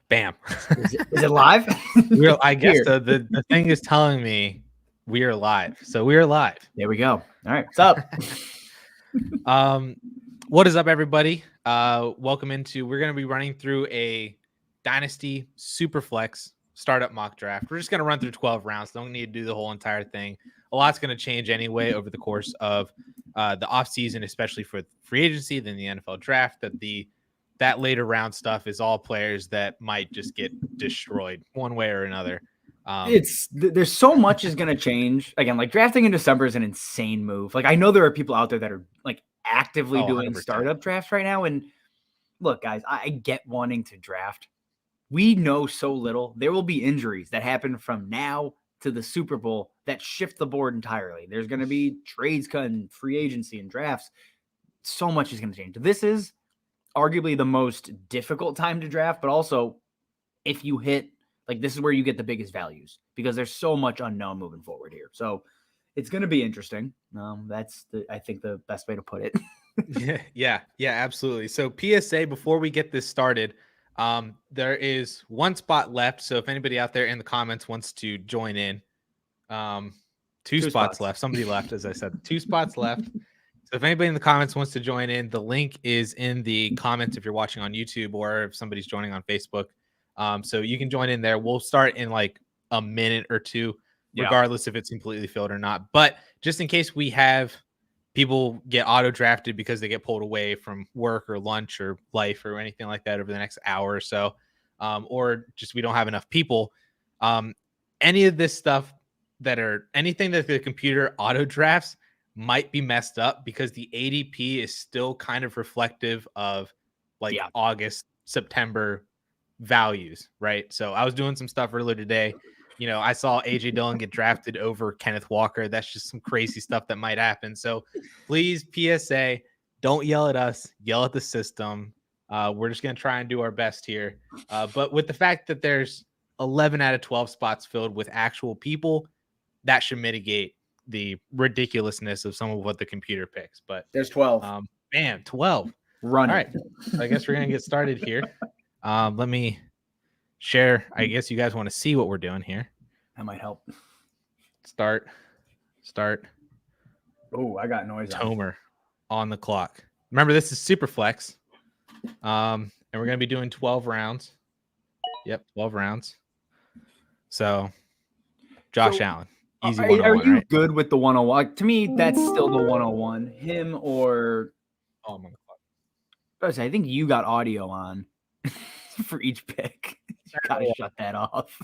Bam. Is it live? I guess the thing is telling me we are live. So we are live. There we go. All right. What's up? What is up, everybody? Welcome into, we're going to be running through a Dynasty Superflex startup mock draft. We're just going to run through 12 rounds. Don't need to do the whole entire thing. A lot's going to change anyway over the course of the offseason, especially for free agency, then the NFL draft. That later round stuff is all players that might just get destroyed one way or another. There's so much is going to change. Again, like drafting in December is an insane move. Like I know there are people out there that are like actively doing 100%. startup drafts right now. And look, guys, I get wanting to draft. We know so little. There will be injuries that happen from now to the Super Bowl that shift the board entirely. There's going to be trades cut and free agency and drafts. So much is going to change. This is arguably the most difficult time to draft, but also if you hit, like this is where you get the biggest values because there's so much unknown moving forward here. So it's going to be interesting. That's I think the best way to put it. Yeah, absolutely. So PSA, before we get this started, there is one spot left. So if anybody out there in the comments wants to join in, two spots left. Somebody left, as I said, 2 spots left. So if anybody in the comments wants to join in, the link is in the comments if you're watching on YouTube or if somebody's joining on Facebook. So you can join in there. We'll start in like a minute or two, regardless if it's completely filled or not. But just in case we have people get auto drafted because they get pulled away from work or lunch or life or anything like that over the next hour or so, or just we don't have enough people, any of this stuff anything that the computer auto drafts might be messed up because the ADP is still kind of reflective of like August, September values, right? So I was doing some stuff earlier today. You know, I saw AJ Dillon get drafted over Kenneth Walker. That's just some crazy stuff that might happen. So please, PSA, don't yell at us, yell at the system. We're just going to try and do our best here. But with the fact that there's 11 out of 12 spots filled with actual people, that should mitigate the ridiculousness of some of what the computer picks. But there's 12. 12. Run. All right. So I guess we're going to get started here. Let me share. I guess you guys want to see what we're doing here. That might help. Start. Oh, I got noise. Tomer on the clock. Remember, this is Superflex. And we're going to be doing 12 rounds. Yep, 12 rounds. So, Josh Allen. Easy 101, are you right? good with the 101? To me, that's still the 101. Him or... Oh, I'm on the clock. I think you got audio on for each pick. You gotta shut that off.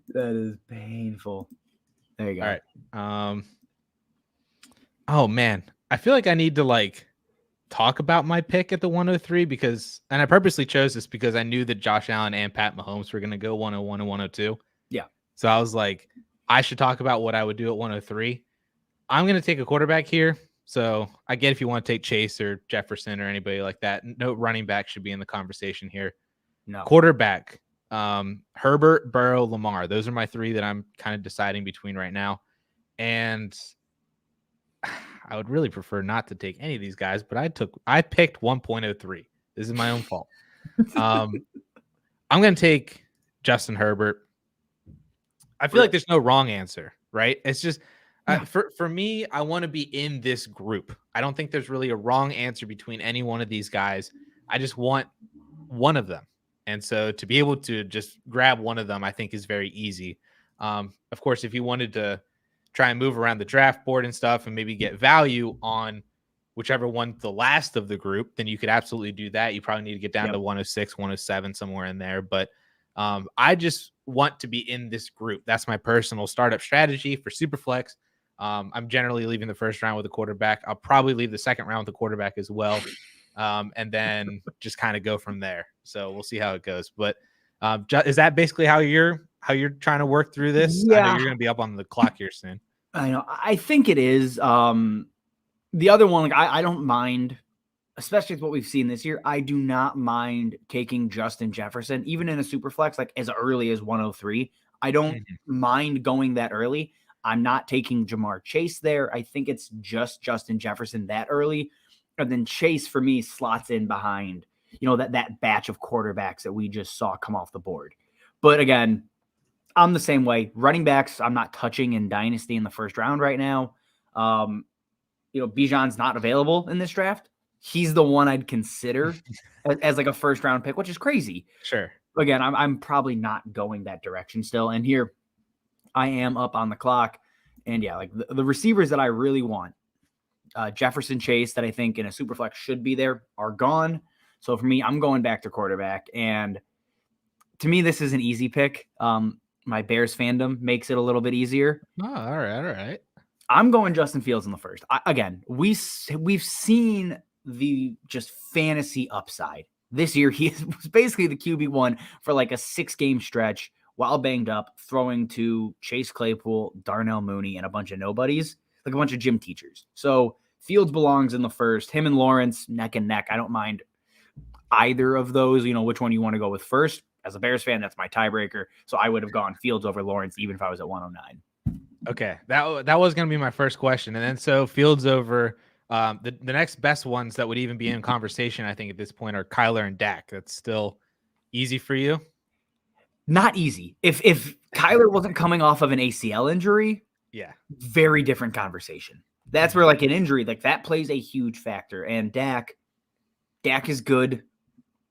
That is painful. There you go. All right. Oh man, I feel like I need to like talk about my pick at the 103 and I purposely chose this because I knew that Josh Allen and Pat Mahomes were going to go 101 and 102. Yeah. So I was like, I should talk about what I would do at 103. I'm going to take a quarterback here. So I get if you want to take Chase or Jefferson or anybody like that. No running back should be in the conversation here. No. Quarterback, Herbert, Burrow, Lamar. Those are my 3 that I'm kind of deciding between right now. And I would really prefer not to take any of these guys, but I picked 1.03. This is my own fault. I'm going to take Justin Herbert. I feel like there's no wrong answer, right? It's just for me, I want to be in this group. I don't think there's really a wrong answer between any one of these guys. I just want one of them. And so to be able to just grab one of them, I think is very easy. Of course, if you wanted to try and move around the draft board and stuff and maybe get value on whichever one, the last of the group, then you could absolutely do that. You probably need to get down to 106, 107, somewhere in there. But I just want to be in this group. That's my personal startup strategy for Superflex. I'm generally leaving the first round with a quarterback. I'll probably leave the second round with a quarterback as well. And then just kind of go from there. So we'll see how it goes. But is that basically how you're trying to work through this? Yeah. I know you're going to be up on the clock here soon. I know. I think it is. The other one, like I don't mind, especially with what we've seen this year. I do not mind taking Justin Jefferson, even in a super flex, like as early as 103. I don't mind going that early. I'm not taking Jamar Chase there. I think it's just Justin Jefferson that early. And then Chase for me slots in behind that batch of quarterbacks that we just saw come off the board. But again, I'm the same way. Running backs, I'm not touching in Dynasty in the first round right now. Bijan's not available in this draft. He's the one I'd consider as like a first round pick, which is crazy. Sure. Again, I'm probably not going that direction still. And here I am up on the clock. And yeah, like the receivers that I really want, Jefferson, Chase, that I think in a Superflex should be there, are gone. So for me, I'm going back to quarterback. And to me, this is an easy pick. My Bears fandom makes it a little bit easier. Oh, all right. I'm going Justin Fields in the first. We've seen the just fantasy upside. This year, he was basically the QB1 for like a 6-game stretch while banged up, throwing to Chase Claypool, Darnell Mooney, and a bunch of nobodies, like a bunch of gym teachers. So Fields belongs in the first. Him and Lawrence, neck and neck. I don't mind either of those, which one you want to go with first. As a Bears fan, that's my tiebreaker. So I would have gone Fields over Lawrence, even if I was at 109. Okay, that was going to be my first question. And then so Fields over the next best ones that would even be in conversation, I think, at this point are Kyler and Dak. That's still easy for you? Not easy. If Kyler wasn't coming off of an ACL injury, yeah, very different conversation. That's where like an injury, like that plays a huge factor. And Dak is good.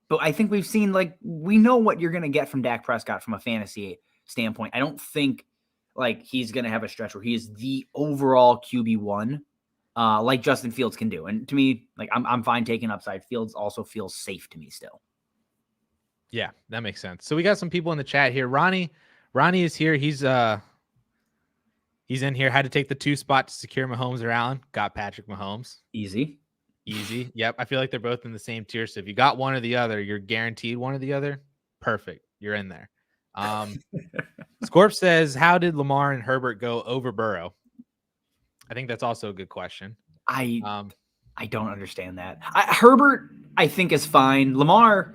But I think we've seen, like, we know what you're going to get from Dak Prescott from a fantasy standpoint. I don't think like he's going to have a stretch where he is the overall QB1 like Justin Fields can do. And to me, like I'm fine taking upside. Fields also feels safe to me still. Yeah, that makes sense. So we got some people in the chat here. Ronnie is here. He's in here. Had to take the 2 spot to secure Mahomes or Allen. Got Patrick Mahomes. Easy. Yep. I feel like they're both in the same tier. So if you got one or the other, you're guaranteed one or the other. Perfect. You're in there. Scorp says, how did Lamar and Herbert go over Burrow? I think that's also a good question. I don't understand that. Herbert, I think, is fine. Lamar,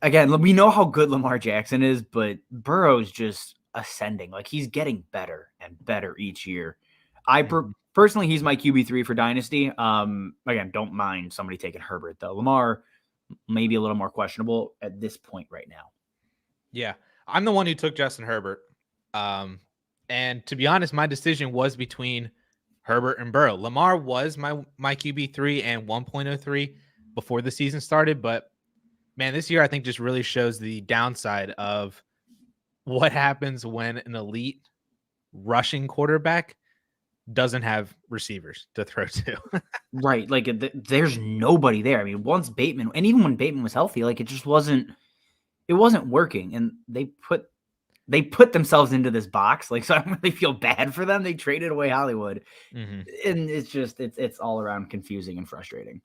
again, we know how good Lamar Jackson is, but Burrow's just ascending. Like, he's getting better and better each year. Personally, he's my QB3 for Dynasty. Again, don't mind somebody taking Herbert, though. Lamar, maybe a little more questionable at this point right now. Yeah, I'm the one who took Justin Herbert. And to be honest, my decision was between Herbert and Burrow. Lamar was my QB3 and 1.03 before the season started. But, man, this year I think just really shows the downside of what happens when an elite rushing quarterback doesn't have receivers to throw to. Right. Like, there's nobody there. I mean, once Bateman, and even when Bateman was healthy, like, it just wasn't working. And they put themselves into this box. Like, so I don't really feel bad for them. They traded away Hollywood. Mm-hmm. And it's just, it's all around confusing and frustrating.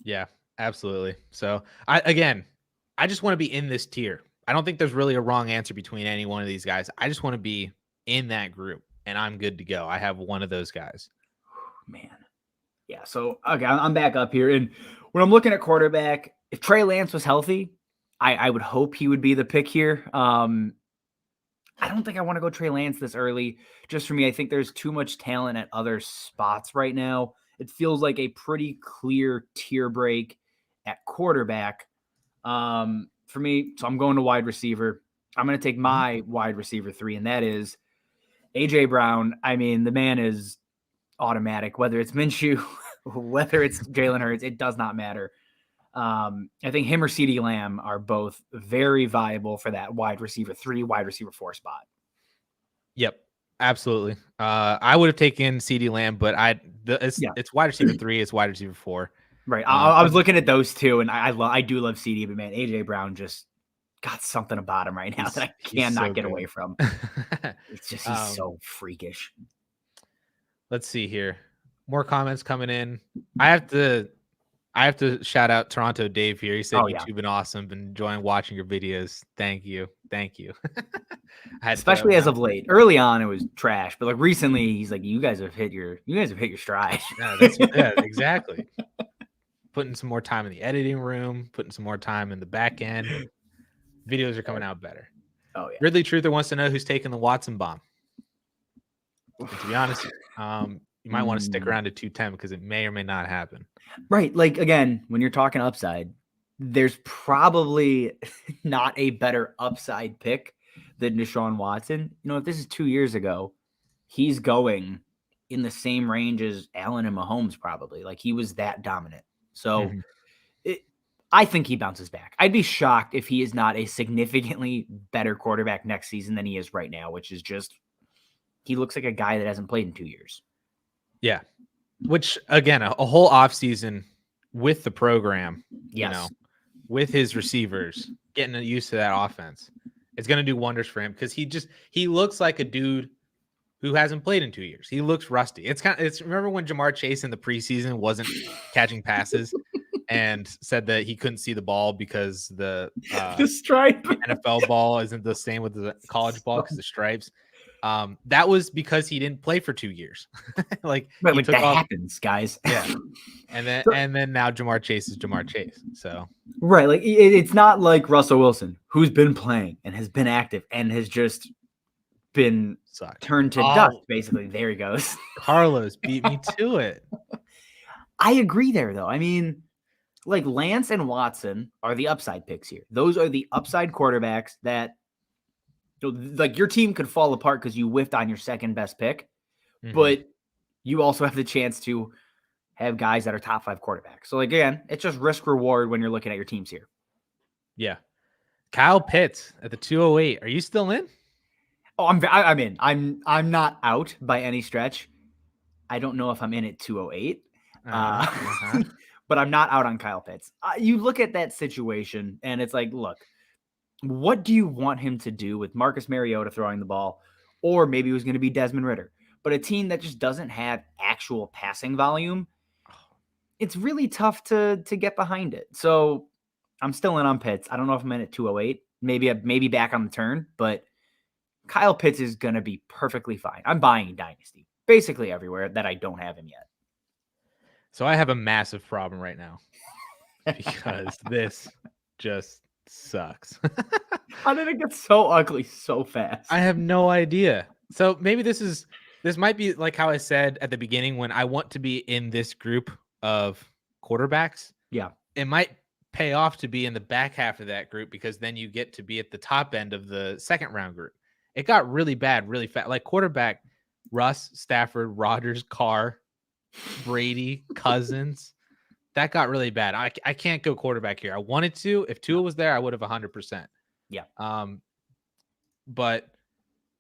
Yeah, absolutely. So I just want to be in this tier. I don't think there's really a wrong answer between any one of these guys. I just want to be in that group and I'm good to go. I have one of those guys. Man. Yeah. So, okay, I'm back up here. And when I'm looking at quarterback, if Trey Lance was healthy, I would hope he would be the pick here. I don't think I want to go Trey Lance this early. Just for me, I think there's too much talent at other spots right now. It feels like a pretty clear tier break at quarterback for me. So I'm going to wide receiver. I'm going to take my wide receiver 3, and that is A.J. Brown. I mean, the man is automatic, whether it's Minshew, whether it's Jalen Hurts, it does not matter. I think him or CeeDee Lamb are both very viable for that wide receiver 3, wide receiver 4 spot. Yep, absolutely. I would have taken CeeDee Lamb, but it's wide receiver 3, it's wide receiver 4. Right. I was looking at those two, and I do love CeeDee, but man, AJ Brown just got something about him right now that I cannot get away from. It's just he's so freakish. Let's see here. More comments coming in. I have to shout out Toronto Dave here. He said you've been awesome. Been enjoying watching your videos. Thank you. Especially as of late. Early on, it was trash, but like recently, he's like, "You guys have hit your stride." Yeah, exactly. Putting some more time in the editing room, putting some more time in the back end. Videos are coming out better. Oh yeah. Ridley Truther wants to know who's taking the Watson bomb. And to be honest, you might want to stick around to 210 because it may or may not happen. Right. Like, again, when you're talking upside, there's probably not a better upside pick than Deshaun Watson. If this is 2 years ago, he's going in the same range as Allen and Mahomes probably. Like, he was that dominant. So I think he bounces back. I'd be shocked if he is not a significantly better quarterback next season than he is right now, which is just, he looks like a guy that hasn't played in 2 years. Yeah. Which, again, a whole offseason with the program, Yes. with his receivers, getting used to that offense, it's going to do wonders for him because he looks like a dude who hasn't played in 2 years. He looks rusty. It's remember when Jamar Chase in the preseason wasn't catching passes and said that he couldn't see the ball because the stripe NFL ball isn't the same with the college ball because the stripes. That was because he didn't play for 2 years. Like that happens, guys. Yeah. And then now Jamar Chase is Jamar Chase. So right, like it's not like Russell Wilson, who's been playing and has been active and has just been turned to dust. Basically, there he goes. Carlos beat me to it. I agree there, though. I mean, like Lance and Watson are the upside picks here. Those are the upside quarterbacks that, like, your team could fall apart because you whiffed on your second best pick, but you also have the chance to have guys that are top 5 quarterbacks. So, like, again, it's just risk reward when you're looking at your teams here. Yeah. Kyle Pitts at the 208. Are you still in? Oh, I'm in. I'm not out by any stretch. I don't know if I'm in at 208. But I'm not out on Kyle Pitts. You look at that situation, and it's like, look, what do you want him to do with Marcus Mariota throwing the ball? Or maybe it was going to be Desmond Ridder. But a team that just doesn't have actual passing volume, it's really tough to get behind it. So I'm still in on Pitts. I don't know if I'm in at 208. Maybe back on the turn, but Kyle Pitts is going to be perfectly fine. I'm buying Dynasty basically everywhere that I don't have him yet. So I have a massive problem right now because this just sucks. How did it get so ugly so fast? I have no idea. So maybe this might be like how I said at the beginning when I want to be in this group of quarterbacks. Yeah. It might pay off to be in the back half of that group because then you get to be at the top end of the second round group. It got really bad, really fast. Like quarterback, Russ, Stafford, Rodgers, Carr, Brady, Cousins. That got really bad. I can't go quarterback here. I wanted to. If Tua was there, I would have 100%. Yeah. But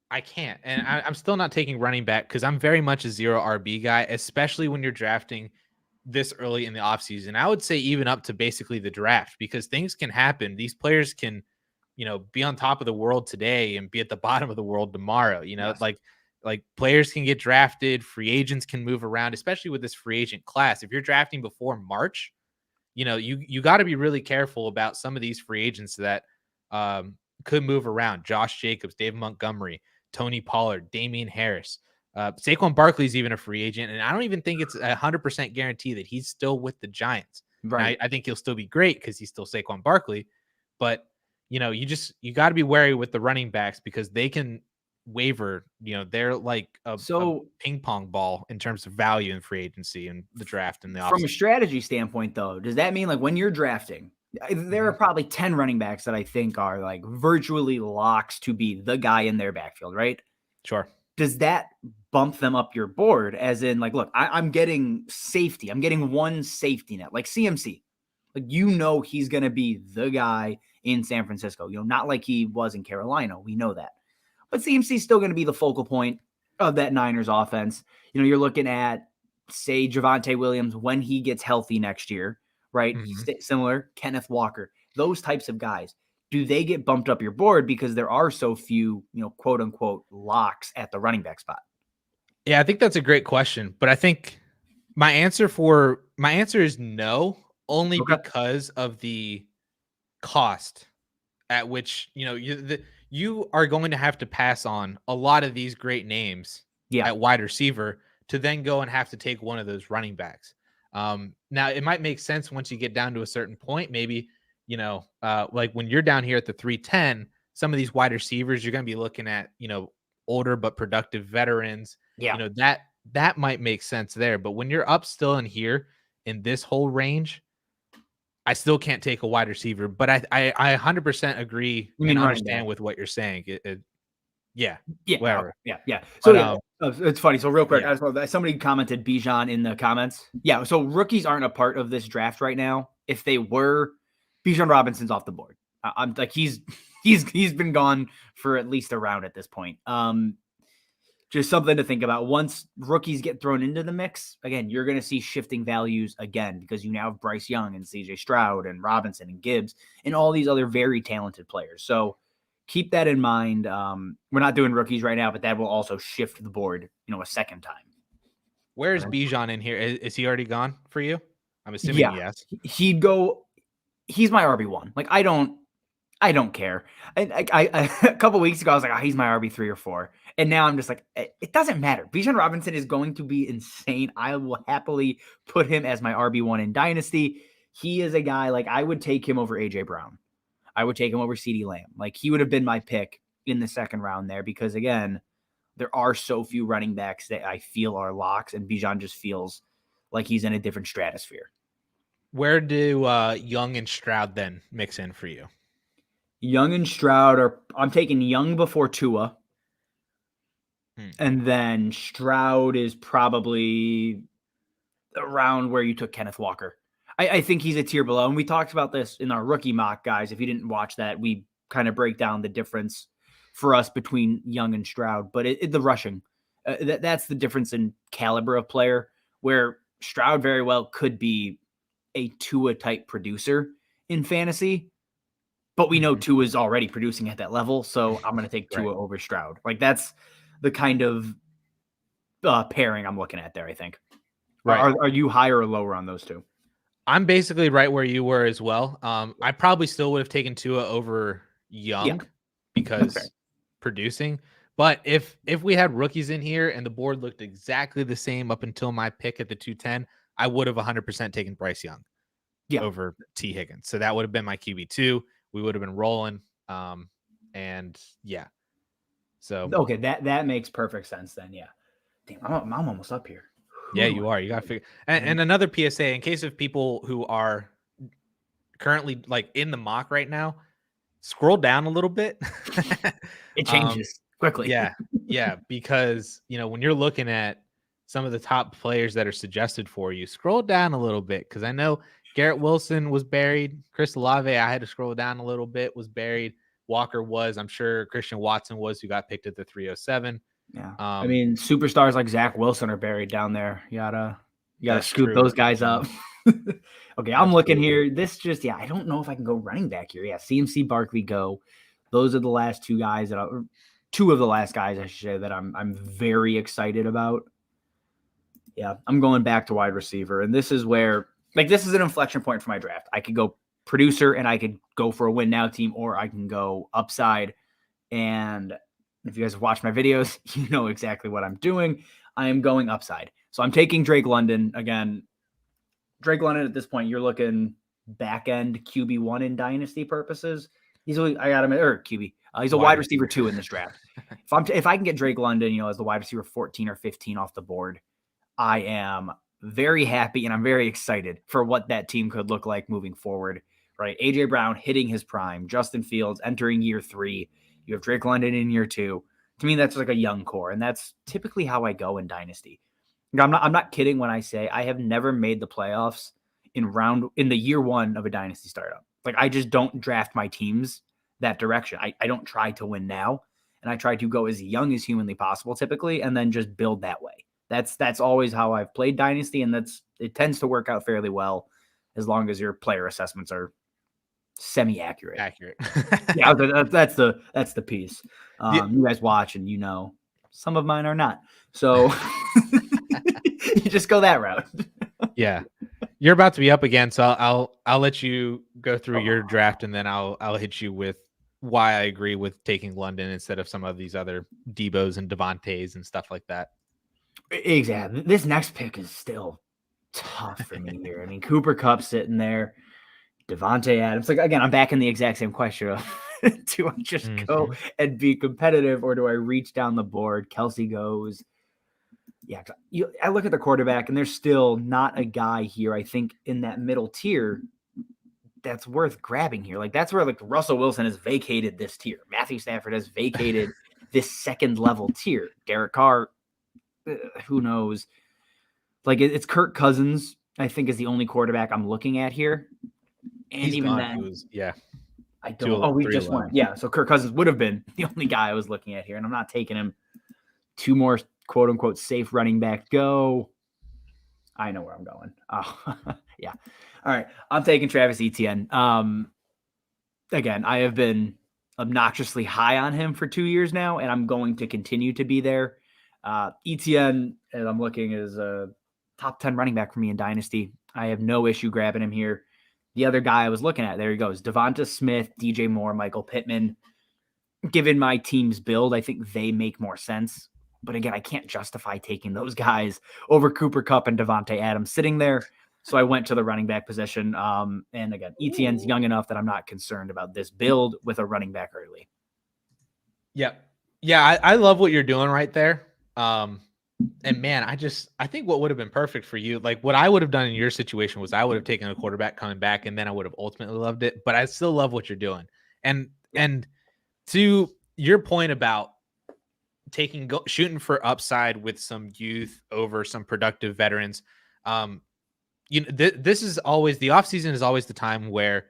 I can't. And I'm still not taking running back because I'm very much a 0 RB guy, especially when you're drafting this early in the offseason. I would say even up to basically the draft because things can happen. These players can, be on top of the world today and be at the bottom of the world tomorrow. Yes. Like players can get drafted, free agents can move around, especially with this free agent class. If you're drafting before March, you got to be really careful about some of these free agents that could move around. Josh Jacobs, David Montgomery, Tony Pollard, Damian Harris, Saquon Barkley's even a free agent, and I don't even think it's 100% guarantee that he's still with the Giants. Right. I think he'll still be great because he's still Saquon Barkley, but you got to be wary with the running backs because they can waiver. They're like a ping pong ball in terms of value in free agency and the draft and the offseason. From a strategy standpoint, though, does that mean like when you're drafting, there are probably 10 running backs that I think are like virtually locks to be the guy in their backfield, right? Sure. Does that bump them up your board? As in, like, look, I'm getting safety. I'm getting one safety net, like CMC. Like, he's going to be the guy in San Francisco. Not like he was in Carolina. We know that. But CMC is still going to be the focal point of that Niners offense. You're looking at, say, Javonte Williams when he gets healthy next year, right? Similar, Kenneth Walker, those types of guys. Do they get bumped up your board because there are so few, quote unquote, locks at the running back spot? Yeah, I think that's a great question. But I think my answer is no, only because of the cost at which, you are going to have to pass on a lot of these great names at wide receiver to then go and have to take one of those running backs. Now it might make sense once you get down to a certain point, maybe, like when you're down here at the 310, some of these wide receivers, you're going to be looking at, older but productive veterans. Yeah. That might make sense there. But when you're up still in here in this whole range, I still can't take a wide receiver, but I 100% agree You and mean running understand back? with what you're saying. Yeah, Yeah, whatever. yeah. So But yeah, it's funny. So real quick, yeah, somebody commented Bijan in the comments. Yeah, so rookies aren't a part of this draft right now. If they were, Bijan Robinson's off the board. I'm like he's been gone for at least a round at this point. Just something to think about. Once rookies get thrown into the mix, again, you're going to see shifting values again because you now have Bryce Young and CJ Stroud and Robinson and Gibbs and all these other very talented players. So keep that in mind. We're not doing rookies right now, but that will also shift the board, a second time. where is Bijan in here? Is he already gone for you? I'm assuming Yeah, yes. he'd go. He's my RB1. Like I don't care. I a couple weeks ago I was like, he's my RB3 or 4, and now I'm just like, it doesn't matter. Bijan Robinson is going to be insane. I will happily put him as my RB1 in Dynasty. He is a guy like I would take him over AJ Brown. I would take him over CeeDee Lamb. Like he would have been my pick in the second round there because again, there are so few running backs that I feel are locks, and Bijan just feels like he's in a different stratosphere. Where do Young and Stroud then mix in for you? Young and Stroud I'm taking Young before Tua. And then Stroud is probably around where you took Kenneth Walker. I think he's a tier below. And we talked about this in our rookie mock, guys. If you didn't watch that, we kind of break down the difference for us between Young and Stroud. But the rushing, that's the difference in caliber of player, where Stroud very well could be a Tua-type producer in fantasy. But we know Tua is already producing at that level, so I'm going to take Tua over Stroud. Like that's the kind of pairing I'm looking at there, I think. Right. Are you higher or lower on those two? I'm basically right where you were as well. I probably still would have taken Tua over Young because producing. But if we had rookies in here and the board looked exactly the same up until my pick at the 210, I would have 100% taken Bryce Young over T. Higgins. So that would have been my QB2. We would have been rolling. And yeah. So okay, that makes perfect sense then. Yeah. Damn, I'm almost up here. Yeah, you are. You got to figure. And another PSA in case of people who are currently like in the mock right now, scroll down a little bit. It changes quickly. Yeah, because when you're looking at some of the top players that are suggested for you, scroll down a little bit because I know Garrett Wilson was buried. Chris Olave, I had to scroll down a little bit, was buried. Walker was. I'm sure Christian Watson was, who got picked at the 307. Yeah. I mean, superstars like Zach Wilson are buried down there. You gotta scoop those guys up. Okay, I'm looking here. This I don't know if I can go running back here. Yeah, CMC Barkley go. Those are the last two guys two of the last guys, I should say, that I'm very excited about. Yeah, I'm going back to wide receiver. And this is where, this is an inflection point for my draft. I could go producer and I could go for a win now team, or I can go upside. And if you guys have watched my videos, you know exactly what I'm doing. I am going upside. So I'm taking Drake London. Again, Drake London at this point, you're looking back end QB1 in dynasty purposes. I got him at QB. He's a wide receiver 2 in this draft. If I can get Drake London, as the wide receiver 14 or 15 off the board, I am very happy and I'm very excited for what that team could look like moving forward. Right, AJ Brown hitting his prime, Justin Fields entering year 3. You have Drake London in year 2. To me, that's like a young core, and that's typically how I go in Dynasty. I'm not kidding when I say I have never made the playoffs in the year 1 of a Dynasty startup. Like I just don't draft my teams that direction. I don't try to win now, and I try to go as young as humanly possible typically, and then just build that way. That's always how I've played Dynasty, and it tends to work out fairly well as long as your player assessments are semi-accurate. Yeah, that's the piece. You guys watch and some of mine are not. So you just go that route. Yeah. You're about to be up again, so I'll let you go through your draft and then I'll hit you with why I agree with taking London instead of some of these other Debos and Devontaes and stuff like that. Exactly. This next pick is still tough for me here. I mean, Cooper Kupp sitting there. Devontae Adams. Like, again, I'm back in the exact same question of do I just go and be competitive or do I reach down the board? Kelsey goes. Yeah, I look at the quarterback and there's still not a guy here, I think, in that middle tier that's worth grabbing here. Like that's where like Russell Wilson has vacated this tier. Matthew Stafford has vacated this second level tier. Derek Carr, who knows? Like it's Kirk Cousins, I think, is the only quarterback I'm looking at here. And He's even gone. then, I don't. 2-11, Oh, we just went. Yeah, so Kirk Cousins would have been the only guy I was looking at here, and I'm not taking him. 2 more quote unquote safe running back go. I know where I'm going. Oh, yeah. All right, I'm taking Travis Etienne. Again, I have been obnoxiously high on him for 2 years now, and I'm going to continue to be there. Etienne, as I'm looking, is a top 10 running back for me in Dynasty. I have no issue grabbing him here. The other guy I was looking at, there he goes, Devonta Smith, DJ Moore, Michael Pittman. Given my team's build, I think they make more sense. But again, I can't justify taking those guys over Cooper Kupp and Devontae Adams sitting there. So I went to the running back position. And again, Etienne's young enough that I'm not concerned about this build with a running back early. Yeah. Yeah, I love what you're doing right there. And man, I think what would have been perfect for you, like what I would have done in your situation was I would have taken a quarterback coming back, and then I would have ultimately loved it. But I still love what you're doing. And to your point about shooting for upside with some youth over some productive veterans, this is always the offseason is always the time where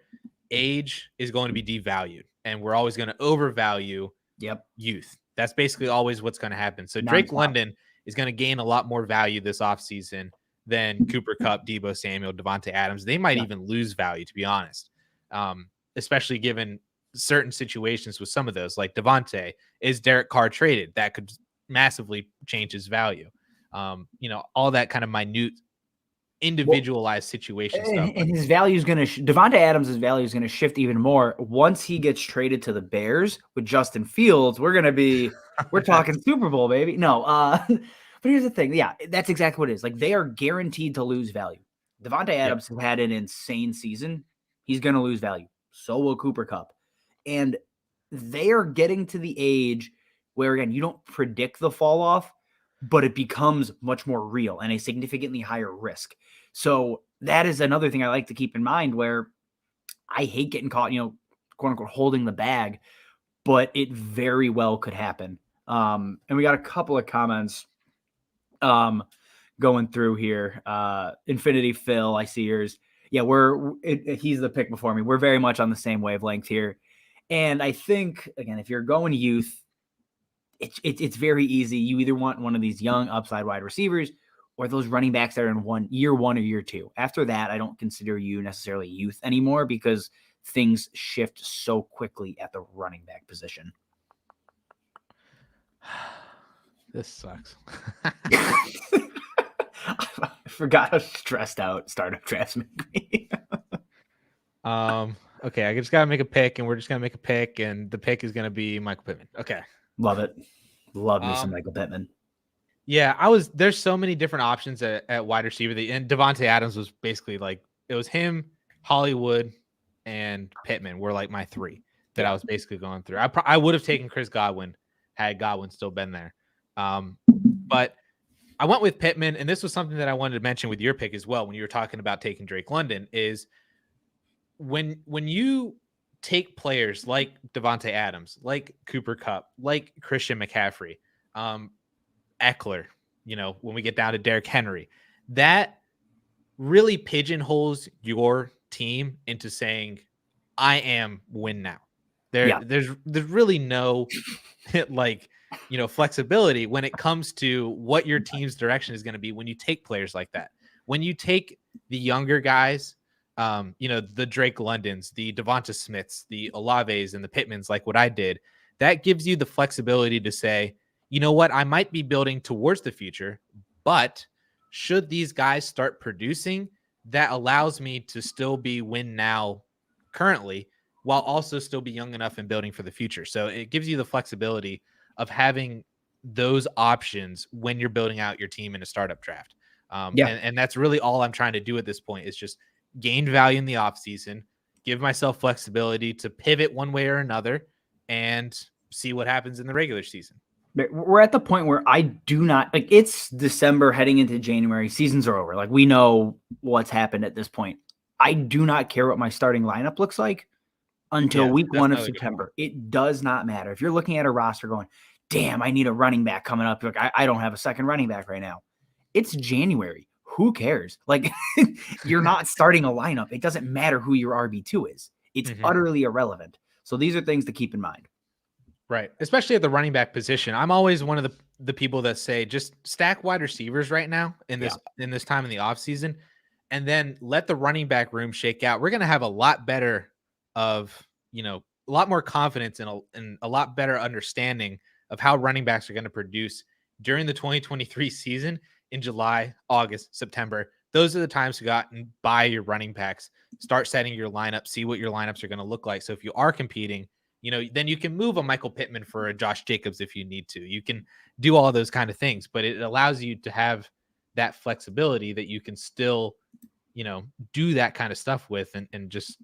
age is going to be devalued, and we're always going to overvalue youth. That's basically always what's going to happen. So Drake London is going to gain a lot more value this offseason than Cooper Kupp, Deebo Samuel, Devontae Adams. They might even lose value, to be honest, especially given certain situations with some of those. Like Devontae, is Derek Carr traded? That could massively change his value. All that kind of minute, individualized situation stuff. And his value is going to Devontae Adams' value is going to shift even more once he gets traded to the Bears with Justin Fields. We're talking Super Bowl, baby. No, but here's the thing. Yeah, that's exactly what it is. Like they are guaranteed to lose value. Devontae Adams has had an insane season. He's going to lose value. So will Cooper Kupp. And they are getting to the age where, again, you don't predict the fall off, but it becomes much more real and a significantly higher risk. So that is another thing I like to keep in mind, where I hate getting caught, quote unquote, holding the bag, but it very well could happen. And we got a couple of comments going through here. Infinity Phil, I see yours. Yeah, he's the pick before me. We're very much on the same wavelength here. And I think, again, if you're going youth, it's very easy. You either want one of these young upside wide receivers or those running backs that are in year one or year two. After that, I don't consider you necessarily youth anymore because things shift so quickly at the running back position. This sucks. I forgot how stressed out startup drafts make me. Okay, I just gotta make a pick, and we're just gonna make a pick, and the pick is gonna be Michael Pittman. Okay. Love it. Love me some Michael Pittman. Yeah, there's so many different options at wide receiver. And Devontae Adams was basically like, it was him, Hollywood, and Pittman were like my three that I was basically going through. I would have taken Chris Godwin had Godwin still been there. But I went with Pittman, and this was something that I wanted to mention with your pick as well when you were talking about taking Drake London, is when you take players like Devontae Adams, like Cooper Kupp, like Christian McCaffrey, Eckler, when we get down to Derrick Henry, that really pigeonholes your team into saying, I am win now. There's really no flexibility when it comes to what your team's direction is going to be when you take players like that. When you take the younger guys, the Drake Londons, the Devonta Smiths, the Olaves, and the Pittmans, like what I did, that gives you the flexibility to say, you know what, I might be building towards the future, but should these guys start producing, that allows me to still be win now currently, while also still be young enough and building for the future. So it gives you the flexibility of having those options when you're building out your team in a startup draft. And that's really all I'm trying to do at this point, is just gain value in the offseason, give myself flexibility to pivot one way or another, and see what happens in the regular season. We're at the point where I do not like, it's December heading into January, seasons are over. Like we know what's happened at this point. I do not care what my starting lineup looks like until week 1 of September. It does not matter. If you're looking at a roster going, damn, I need a running back coming up. Like, I don't have a second running back right now. It's January. Who cares? Like, you're not starting a lineup. It doesn't matter who your RB2 is. It's utterly irrelevant. So these are things to keep in mind. Right. Especially at the running back position. I'm always one of the people that say just stack wide receivers right now in this time in the offseason, and then let the running back room shake out. We're going to have a lot better of, a lot more confidence and a lot better understanding of how running backs are going to produce during the 2023 season in July, August, September. Those are the times to go out and buy your running backs, start setting your lineup, see what your lineups are going to look like. So if you are competing, then you can move a Michael Pittman for a Josh Jacobs if you need to. You can do all those kind of things, but it allows you to have that flexibility that you can still, do that kind of stuff with and just,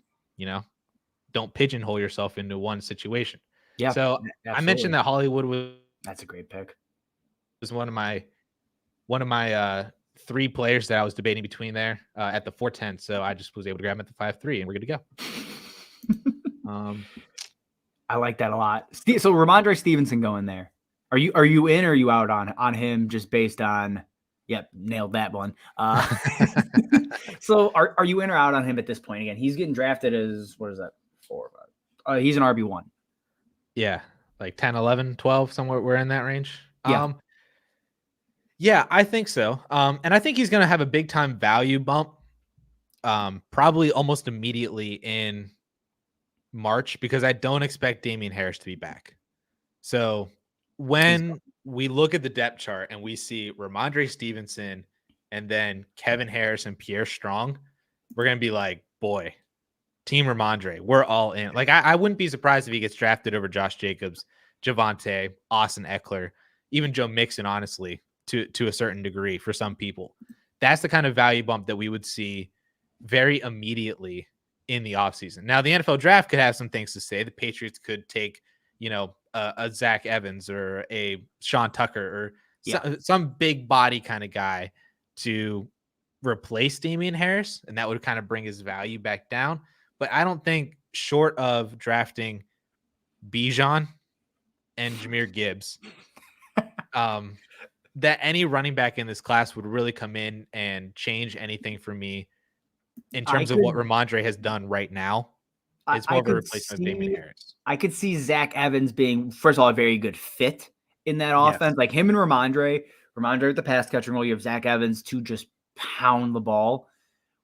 don't pigeonhole yourself into one situation. Yeah. So absolutely. I mentioned that Hollywood that's a great pick. Was one of my 3 players that I was debating between there at the 410. So I just was able to grab him at the 5-3 and we're good to go. I like that a lot. So Ramondre Stevenson going there. Are you in or are you out on him just based on? Yep, nailed that one. So are you in or out on him at this point? Again, he's getting drafted as, what is that? 4 or 5. He's an RB1. Yeah, like 10, 11, 12, somewhere we're in that range. Yeah. Yeah, I think so. And I think he's going to have a big time value bump, probably almost immediately in March, because I don't expect Damian Harris to be back. So when we look at the depth chart and we see Ramondre Stevenson and then Kevin Harris and Pierre Strong, we're going to be like, boy, Team Ramondre, we're all in. Like, I wouldn't be surprised if he gets drafted over Josh Jacobs, Javonte, Austin Eckler, even Joe Mixon, honestly, to a certain degree for some people. That's the kind of value bump that we would see very immediately in the offseason. Now, the NFL draft could have some things to say. The Patriots could take, a Zach Evans or a Sean Tucker or some big body kind of guy to replace Damian Harris, and that would kind of bring his value back down. But I don't think, short of drafting Bijan and Jahmyr Gibbs, that any running back in this class would really come in and change anything for me in terms of what Ramondre has done right now. It's more of a replacement of Damian Harris. I could see Zach Evans being, first of all, a very good fit in that offense. Like him and Ramondre at the pass catching role, you have Zach Evans to just pound the ball,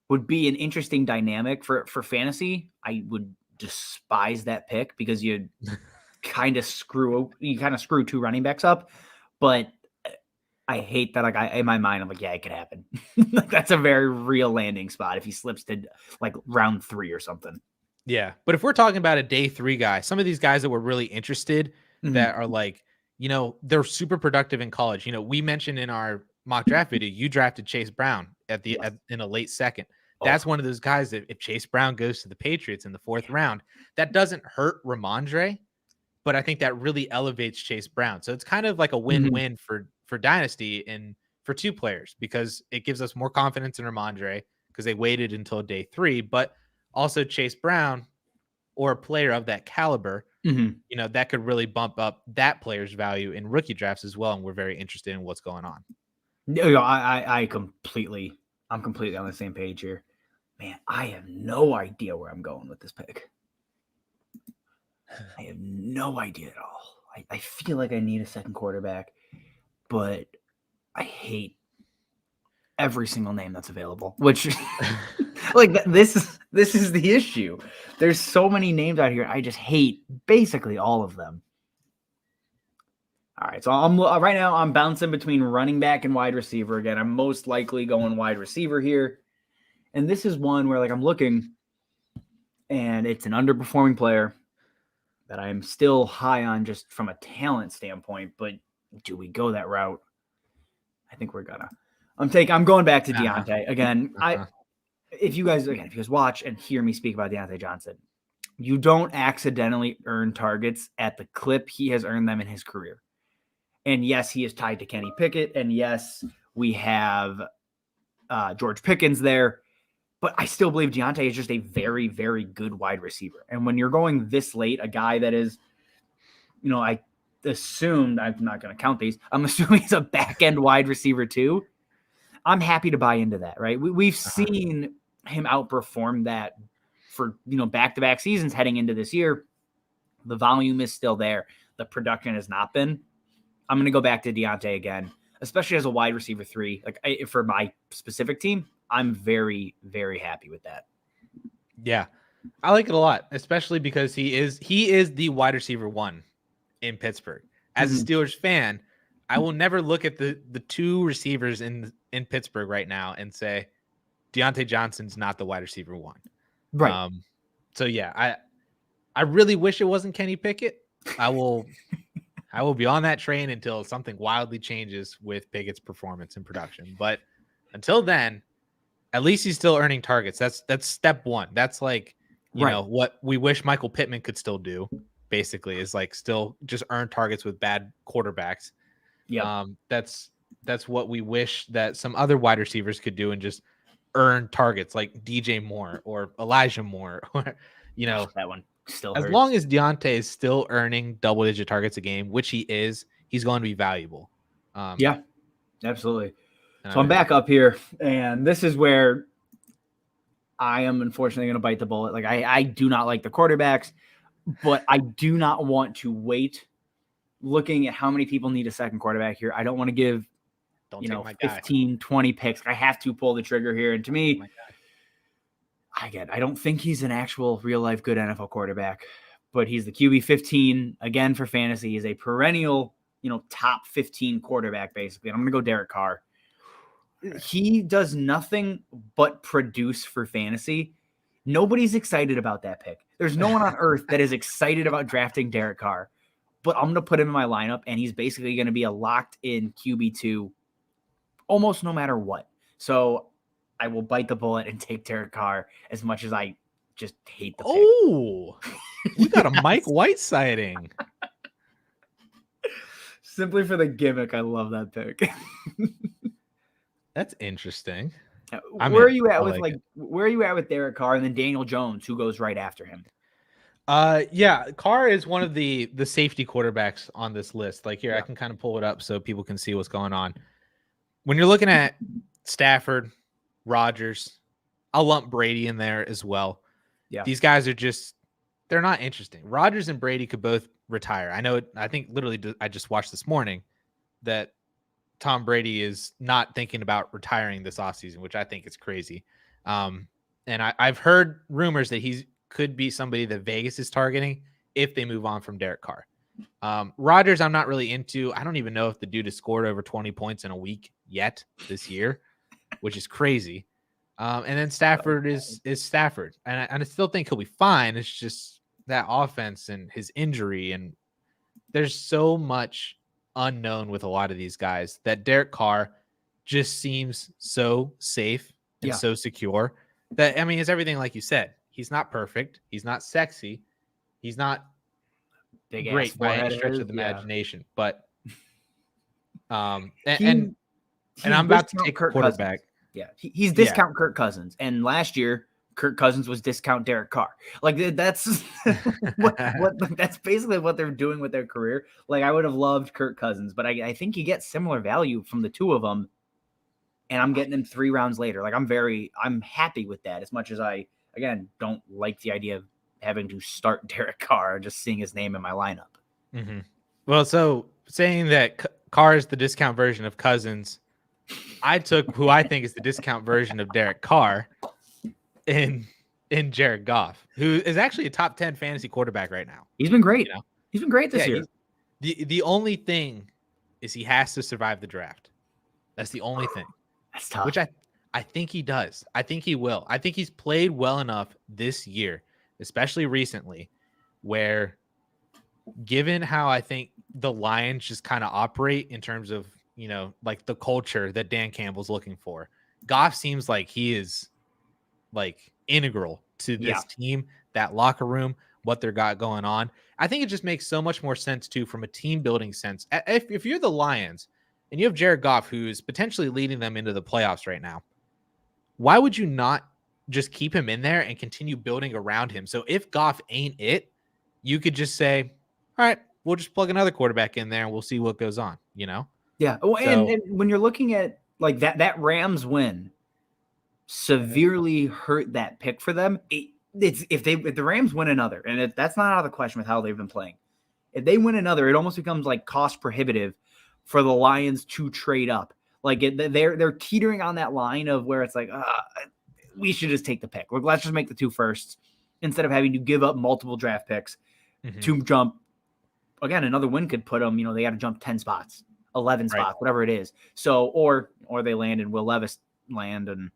would be an interesting dynamic for fantasy. I would despise that pick because you kind of screw 2 running backs up. But I hate that. Like, in my mind, I'm like, yeah, it could happen. That's a very real landing spot if he slips to like round 3 or something. Yeah. But if we're talking about a day 3 guy, some of these guys that were really interested that are like, they're super productive in college. We mentioned in our mock draft video, you drafted Chase Brown in a late second. That's one of those guys that if Chase Brown goes to the Patriots in the 4th round, that doesn't hurt Ramondre, but I think that really elevates Chase Brown. So it's kind of like a win-win for Dynasty and for 2 players, because it gives us more confidence in Ramondre because they waited until day 3, but also Chase Brown or a player of that caliber, that could really bump up that player's value in rookie drafts as well. And we're very interested in what's going on. I'm completely on the same page here. Man, I have no idea where I'm going with this pick. I have no idea at all. I feel like I need a second quarterback, but I hate every single name that's available, which like this is the issue. There's so many names out here. I just hate basically all of them. All right. So right now I'm bouncing between running back and wide receiver. Again, I'm most likely going wide receiver here. And this is one where like I'm looking and it's an underperforming player that I'm still high on just from a talent standpoint, but do we go that route? I think we're gonna. I'm going back to Deontay again. If you guys watch and hear me speak about Deontay Johnson, you don't accidentally earn targets at the clip he has earned them in his career. And yes, he is tied to Kenny Pickett, and yes, we have George Pickens there. But I still believe Deontay is just a very, very good wide receiver. And when you're going this late, a guy that is, I assumed, I'm not going to count these, I'm assuming he's a back-end wide receiver too. I'm happy to buy into that, right? We've seen him outperform that for, back-to-back seasons heading into this year. The volume is still there. The production has not been. I'm going to go back to Deontay again, especially as a wide receiver 3. Like for my specific team, I'm very, very happy with that. Yeah, I like it a lot, especially because he is the wide receiver 1 in Pittsburgh. As a Steelers fan, I will never look at the 2 receivers in Pittsburgh right now and say Deontay Johnson's not the wide receiver 1. Right. So yeah, I really wish it wasn't Kenny Pickett. I will be on that train until something wildly changes with Pickett's performance and production. But until then, at least he's still earning targets. That's step 1. That's like, you know, what we wish Michael Pittman could still do, basically, is like still just earn targets with bad quarterbacks. Yeah. That's what we wish that some other wide receivers could do and just earn targets like DJ Moore or Elijah Moore or, that one still as hurts. long as Deontay is still earning double-digit targets a game, which he is, he's going to be valuable. Yeah, absolutely. So I'm back up here, and this is where I am unfortunately going to bite the bullet. Like I do not like the quarterbacks, but I do not want to wait. Looking at how many people need a second quarterback here, I don't want to give 15, 20 picks. I have to pull the trigger here. And to me, I don't think he's an actual real life good NFL quarterback, but he's the QB 15 again for fantasy. He's a perennial, top 15 quarterback basically. And I'm going to go Derek Carr. He does nothing but produce for fantasy. Nobody's excited about that pick. There's no one on earth that is excited about drafting Derek Carr, but I'm going to put him in my lineup, and he's basically going to be a locked-in QB2 almost no matter what. So I will bite the bullet and take Derek Carr as much as I just hate the pick. Oh, we got a Mike White sighting. Simply for the gimmick, I love that pick. That's interesting. Where are you at with Derek Carr and then Daniel Jones, who goes right after him? Yeah, Carr is one of the safety quarterbacks on this list. Like here, I can kind of pull it up so people can see what's going on. When you're looking at Stafford, Rodgers, I'll lump Brady in there as well. Yeah, these guys are they're not interesting. Rodgers and Brady could both retire. I think literally I just watched this morning that Tom Brady is not thinking about retiring this offseason, which I think is crazy. And I've heard rumors that he could be somebody that Vegas is targeting if they move on from Derek Carr. Rodgers, I'm not really into. I don't even know if the dude has scored over 20 points in a week yet this year, which is crazy. And then Stafford is Stafford. And I still think he'll be fine. It's just that offense and his injury. And there's so much unknown with a lot of these guys that Derek Carr just seems so safe and so secure that, I mean, it's everything like you said. He's not perfect. He's not sexy. He's not great by any stretch of the imagination. But and I'm about to take Kirk quarterback. Cousins. Yeah, he's discount Kirk Cousins, and last year Kirk Cousins was discount Derek Carr. Like that's that's basically what they're doing with their career. Like I would have loved Kirk Cousins, but I think you get similar value from the two of them, and I'm getting them 3 rounds later. Like I'm happy with that. As much as I again don't like the idea of having to start Derek Carr, just seeing his name in my lineup. Mm-hmm. Well, so saying that Carr is the discount version of Cousins, I took who I think is the discount version of Derek Carr in Jared Goff, who is actually a top 10 fantasy quarterback right now. He's been great. He's been great this year. The only thing is he has to survive the draft. That's the only thing. That's tough. Which I think he does. I think he will. I think he's played well enough this year, especially recently, where given how I think the Lions just kind of operate in terms of, like the culture that Dan Campbell's looking for, Goff seems like he is like integral to this team, that locker room, what they're got going on. I think it just makes so much more sense too, from a team building sense. If you're the Lions and you have Jared Goff, who's potentially leading them into the playoffs right now, why would you not just keep him in there and continue building around him. So if Goff ain't it, you could just say, all right, we'll just plug another quarterback in there and we'll see what goes on, you know? Yeah. Well, and when you're looking at like that Rams win severely hurt that pick for them. If the Rams win another, and that's not out of the question with how they've been playing. If they win another, it almost becomes like cost prohibitive for the Lions to trade up. Like they're teetering on that line of where it's like, we should just take the pick. Like, let's just make the 2 firsts instead of having to give up multiple draft picks to jump. Again, another win could put them, they got to jump 10 spots, 11 spots, whatever it is. So, or they land and Will Levis land and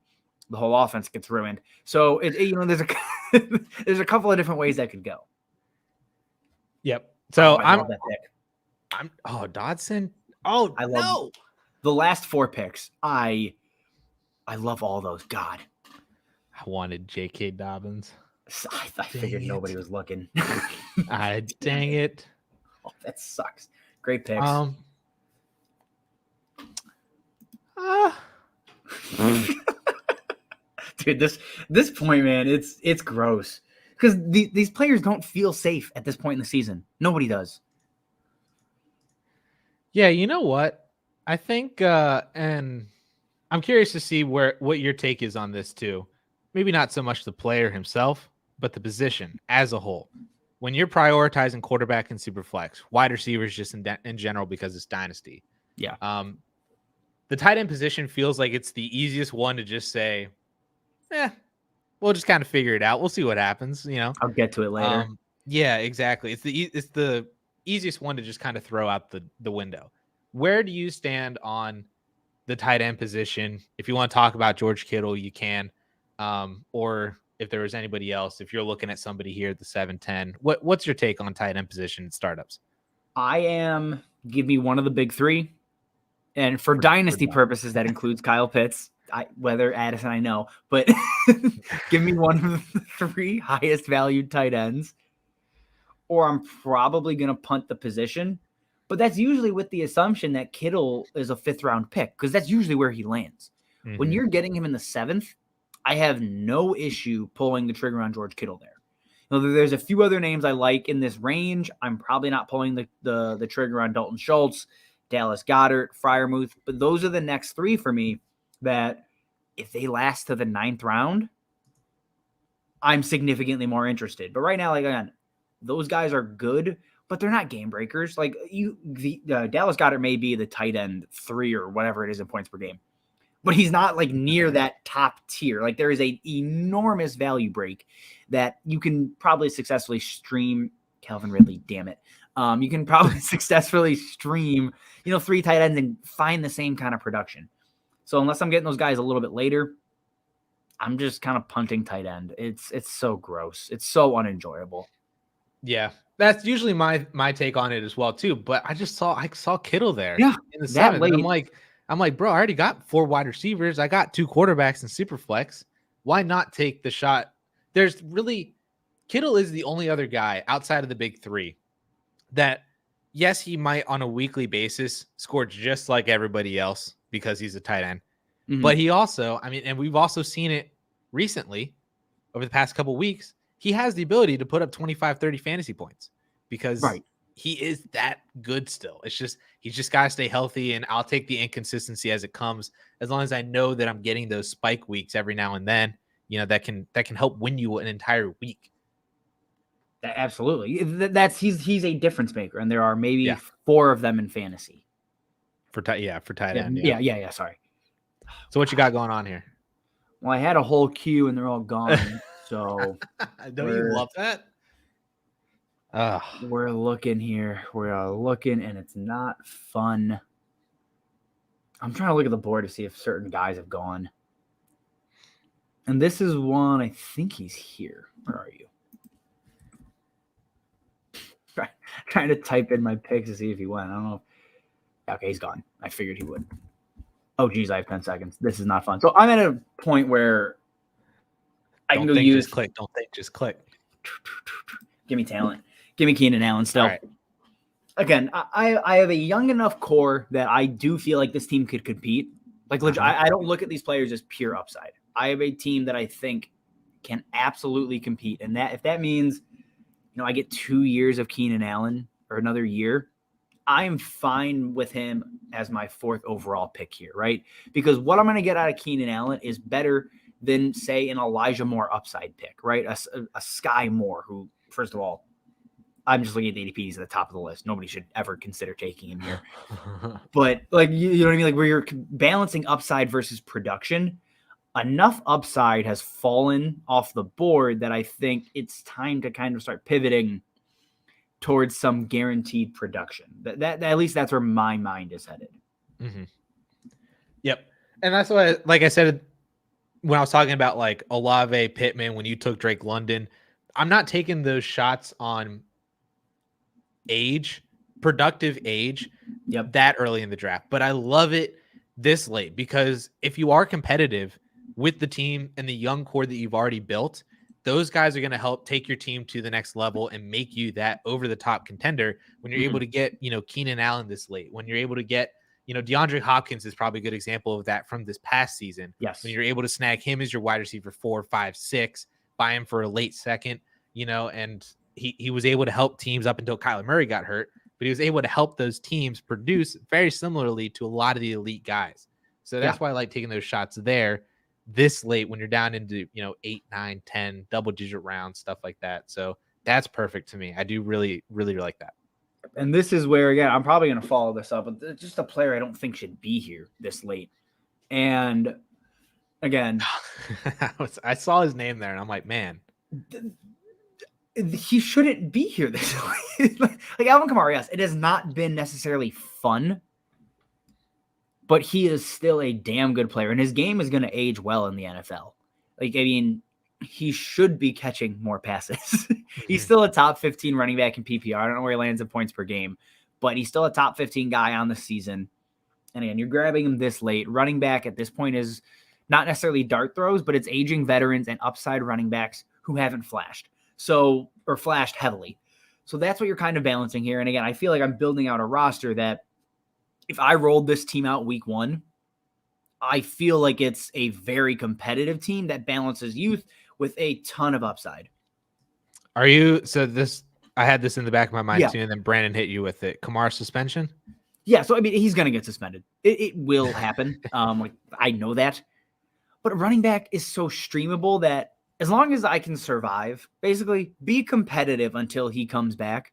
the whole offense gets ruined. So there's there's a couple of different ways that could go. Yep. So I love that pick. Dodson. Oh, I love the last 4 picks. I love all those. God, I wanted J.K. Dobbins. I figured nobody was looking. Dang it. Oh, that sucks. Great picks. Dude, this point, man, it's gross because these players don't feel safe at this point in the season. Nobody does. Yeah, you know what? I think, and I'm curious to see what your take is on this too. Maybe not so much the player himself, but the position as a whole. When you're prioritizing quarterback and Superflex, wide receivers just in general because it's Dynasty. Yeah. The tight end position feels like it's the easiest one to just say, we'll just kind of figure it out. We'll see what happens, I'll get to it later. Yeah, exactly. It's the easiest one to just kind of throw out the window. Where do you stand on the tight end position? If you want to talk about George Kittle, you can. Or if there was anybody else, if you're looking at somebody here at the 7-10, what's your take on tight end position startups? Give me one of the big 3. And for dynasty purposes, that includes Kyle Pitts. Whether Addison, I know, but give me one of the 3 highest valued tight ends, or I'm probably going to punt the position. But that's usually with the assumption that Kittle is a 5th round pick, because that's usually where he lands. Mm-hmm. When you're getting him in the 7th, I have no issue pulling the trigger on George Kittle there. There's a few other names I like in this range. I'm probably not pulling the trigger on Dalton Schultz, Dallas Goedert, Freiermuth, but those are the next 3 for me that if they last to the 9th round, I'm significantly more interested. But right now, like, again, those guys are good, but they're not game breakers. Like Dallas Goedert may be the tight end 3 or whatever it is in points per game, but he's not like near that top tier. Like there is an enormous value break that you can probably successfully stream. Calvin Ridley, damn it. You can probably successfully stream, 3 tight ends and find the same kind of production. So unless I'm getting those guys a little bit later, I'm just kind of punting tight end. It's so gross. It's so unenjoyable. Yeah, that's usually my take on it as well too. But I saw Kittle there. Yeah, in the 7th. I'm like, bro, I already got 4 wide receivers. I got 2 quarterbacks in Superflex. Why not take the shot? Kittle is the only other guy outside of the big 3 that, yes, he might on a weekly basis score just like everybody else because he's a tight end. Mm-hmm. But he also, and we've also seen it recently over the past couple of weeks, he has the ability to put up 25, 30 fantasy points because he is that good still. It's just, he's just got to stay healthy, and I'll take the inconsistency as it comes, as long as I know that I'm getting those spike weeks every now and then, that can help win you an entire week. Absolutely. He's a difference maker, and there are maybe 4 of them in fantasy. For tight end. Yeah. Sorry. So what you got going on here? Well, I had a whole queue and they're all gone. So don't you love that? We're looking here. We're looking, and it's not fun. I'm trying to look at the board to see if certain guys have gone. And this is one, I think he's here. Where are you? Trying to type in my picks to see if he went. I don't know. Okay, he's gone. I figured he would. Oh, geez, I have 10 seconds. This is not fun. So I'm at a point where I can go use. Don't think, just click. Give me talent. Give me Keenan Allen still. Right. Again, I have a young enough core that I do feel like this team could compete. Like, I don't look at these players as pure upside. I have a team that I think can absolutely compete. And that if that means, I get 2 years of Keenan Allen or another year, I'm fine with him as my 4th overall pick here, right? Because what I'm going to get out of Keenan Allen is better than, say, an Elijah Moore upside pick, right? A Sky Moore, who, first of all, I'm just looking at the ADPs at the top of the list. Nobody should ever consider taking him here. But, like, you know what I mean? Like, where you're balancing upside versus production, enough upside has fallen off the board that I think it's time to kind of start pivoting towards some guaranteed production. That at least that's where my mind is headed. Mm-hmm. Yep. And that's why, like I said, when I was talking about like Olave, Pittman, when you took Drake London, I'm not taking those shots on productive age, that early in the draft. But I love it this late because if you are competitive with the team and the young core that you've already built, those guys are going to help take your team to the next level and make you that over the top contender when you're able to get, Keenan Allen this late, when you're able to get, DeAndre Hopkins is probably a good example of that from this past season. Yes. When you're able to snag him as your wide receiver 4, 5, 6, buy him for a late second, and he was able to help teams up until Kyler Murray got hurt, but he was able to help those teams produce very similarly to a lot of the elite guys. So that's why I like taking those shots there this late when you're down into 8, 9, 10 double-digit rounds, stuff like that. So that's perfect to me. I do really, really like that. And this is where, again, I'm probably going to follow this up, but just a player I don't think should be here this late. And again, I saw his name there and I'm like, man, he shouldn't be here this late. Like Alvin Kamara, yes, it has not been necessarily fun, but he is still a damn good player, and his game is going to age well in the NFL. Like, I mean, he should be catching more passes. He's still a top 15 running back in PPR. I don't know where he lands in points per game, but he's still a top 15 guy on the season. And again, you're grabbing him this late. Running back at this point is not necessarily dart throws, but it's aging veterans and upside running backs who haven't flashed. Or flashed heavily. So that's what you're kind of balancing here. And again, I feel like I'm building out a roster that if I rolled this team out week 1, I feel like it's a very competitive team that balances youth with a ton of upside. I had this in the back of my mind too, and then Brandon hit you with it. Kamara suspension? Yeah, so I mean, he's going to get suspended. It will happen. I know that. But running back is so streamable that as long as I can survive, basically be competitive until he comes back.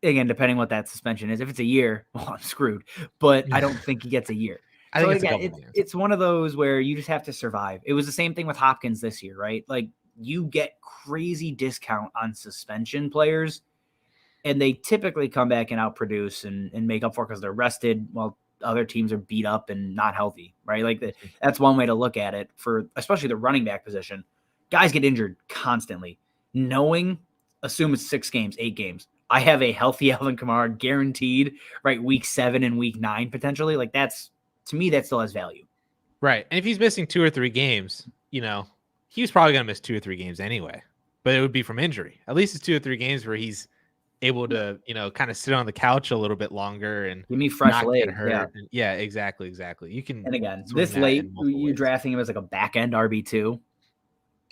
Again, depending what that suspension is. If it's a year, well, I'm screwed. But I don't think he gets a year. I think it's one of those where you just have to survive. It was the same thing with Hopkins this year, right? Like, you get crazy discount on suspension players, and they typically come back and outproduce and make up for it because they're rested while other teams are beat up and not healthy, right? Like, that's one way to look at it for especially the running back position. Guys get injured constantly. Assume it's 6 games, 8 games. I have a healthy Alvin Kamara guaranteed, right? Week 7 and week 9 potentially. Like, to me, that still has value. Right. And if he's missing 2 or 3 games, he was probably going to miss 2 or 3 games anyway, but it would be from injury. At least it's 2 or 3 games where he's able to, kind of sit on the couch a little bit longer and give me fresh legs. Yeah, exactly. You can. And again, this late, you're drafting him as like a back end RB2.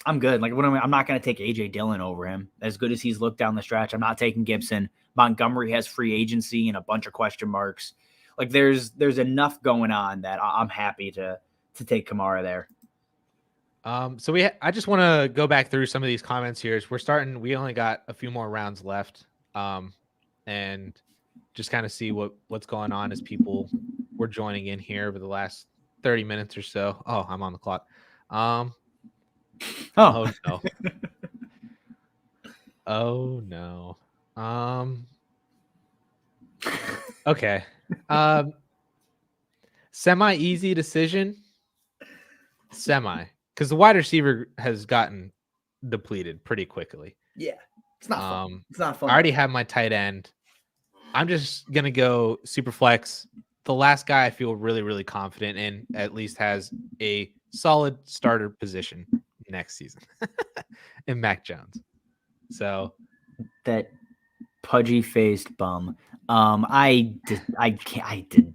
I'm good. Like, I'm not going to take AJ Dillon over him. As good as he's looked down the stretch, I'm not taking Gibson. Montgomery has free agency and a bunch of question marks. Like, there's enough going on that I'm happy to take Kamara there. So I just want to go back through some of these comments here. We only got a few more rounds left, and just kind of see what's going on as people were joining in here over the last 30 minutes or so. Oh, I'm on the clock. Oh no. Oh no. Okay. Semi-easy decision. Because the wide receiver has gotten depleted pretty quickly. Yeah. It's not fun. It's not fun. I already have my tight end. I'm just going to go Superflex. The last guy I feel really, really confident in at least has a solid starter position next season in Mac Jones. So that pudgy-faced bum. I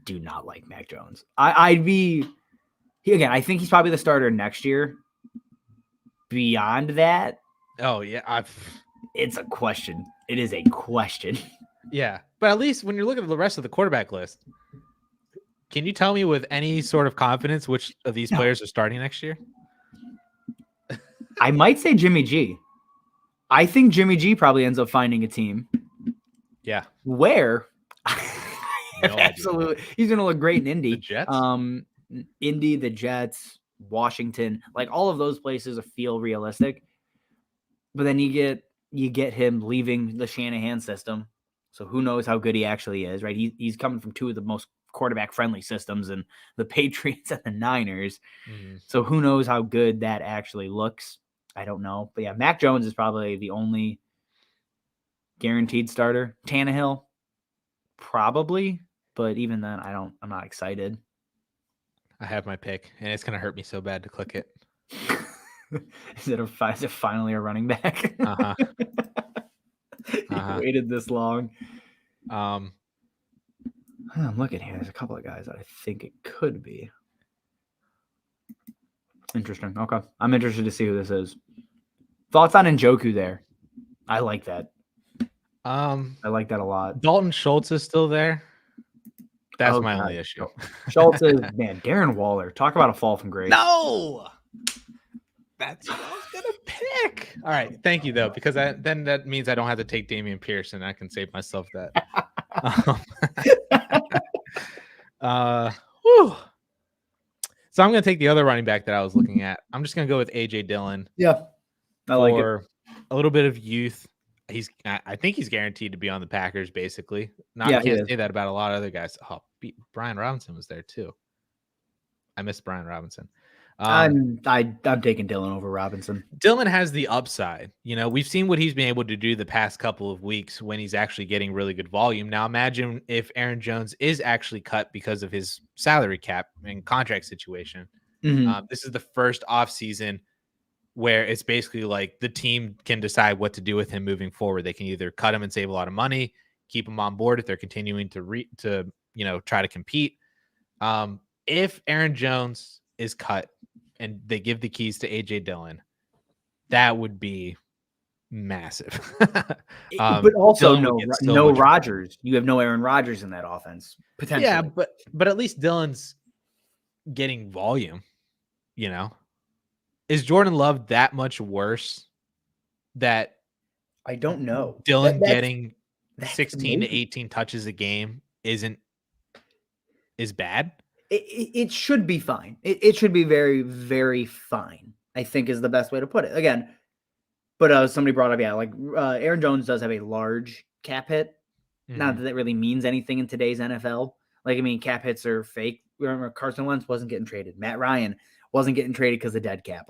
do not like Mac Jones. I think he's probably the starter next year. beyond that, Oh yeah, it's a question. It is a question. yeah. But at least when you're looking at the rest of the quarterback list, can you tell me with any sort of confidence which of these players are starting next year? I might say Jimmy G. I think Jimmy G probably ends up finding a team. Yeah. Where? No Absolutely. idea. He's going to look great in Indy. The Jets? Indy, the Jets, Washington, like all of those places feel realistic. But then you get him leaving the Shanahan system. So who knows how good he actually is, right? He's coming from two of the most quarterback-friendly systems in the Patriots and the Niners. Mm-hmm. So who knows how good that actually looks? I don't know. But yeah, Mac Jones is probably the only guaranteed starter. Tannehill, probably. But even then, I'm not excited. I have my pick, and it's going to hurt me so bad to click it. Is it finally a running back? Uh-huh. You waited this long. I'm looking here. There's a couple of guys that I think it could be. Interesting. Okay. I'm interested to see who this is. Thoughts on Njoku there? I like that. I like that a lot. Dalton Schultz is still there. That's my only issue. Schultz is, man, Darren Waller. Talk about a fall from grace. No! That's what I was going to pick. All right. Thank you, though, because then that means I don't have to take Damian Pierce, and I can save myself that. Whew. So I'm going to take the other running back that I was looking at. I'm just going to go with A.J. Dillon. Yeah. I like it. A little bit of youth. I think he's guaranteed to be on the Packers, basically. I can't say that about a lot of other guys. Oh, Brian Robinson was there too. I miss Brian Robinson. I'm taking Dillon over Robinson. Dillon has the upside. We've seen what he's been able to do the past couple of weeks when he's actually getting really good volume. Now imagine if Aaron Jones is actually cut because of his salary cap and contract situation. Mm-hmm. This is the first offseason where it's basically like the team can decide what to do with him moving forward. They can either cut him and save a lot of money, keep him on board if they're continuing to try to compete. If Aaron Jones is cut and they give the keys to A.J. Dillon, that would be massive. But also no Rodgers. You have no Aaron Rodgers in that offense, potentially. Yeah, but at least Dillon's getting volume, Is Jordan Love that much worse that I don't know? Dillon getting 16 to 18 touches a game is bad? It should be fine. It should be very, very fine, I think is the best way to put it. Again, but somebody brought up, Aaron Jones does have a large cap hit. Mm-hmm. Not that really means anything in today's NFL. Cap hits are fake. Remember, Carson Wentz wasn't getting traded. Matt Ryan wasn't getting traded because of dead cap.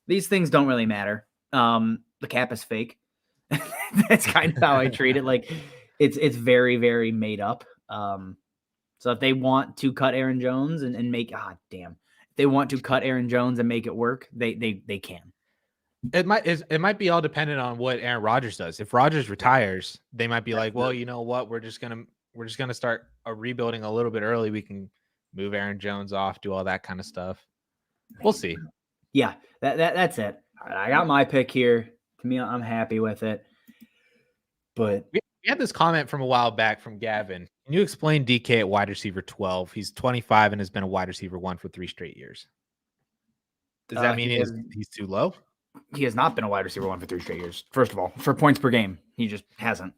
These things don't really matter. The cap is fake. That's kind of how I treat it. It's very, very made up. So if they want to cut Aaron Jones and make, if they want to cut Aaron Jones and make it work, they can. It might be all dependent on what Aaron Rodgers does. If Rodgers retires, they might be like, well, you know what? We're just gonna start rebuilding a little bit early. We can move Aaron Jones off, do all that kind of stuff. We'll see. Yeah, that's it. All right, I got my pick here. To me, I'm happy with it. But we had this comment from a while back from Gavin. Can you explain DK at wide receiver 12? He's 25 and has been a wide receiver 1 for 3 straight years. Does that mean he's too low? He has not been a wide receiver 1 for 3 straight years. First of all, for points per game, he just hasn't.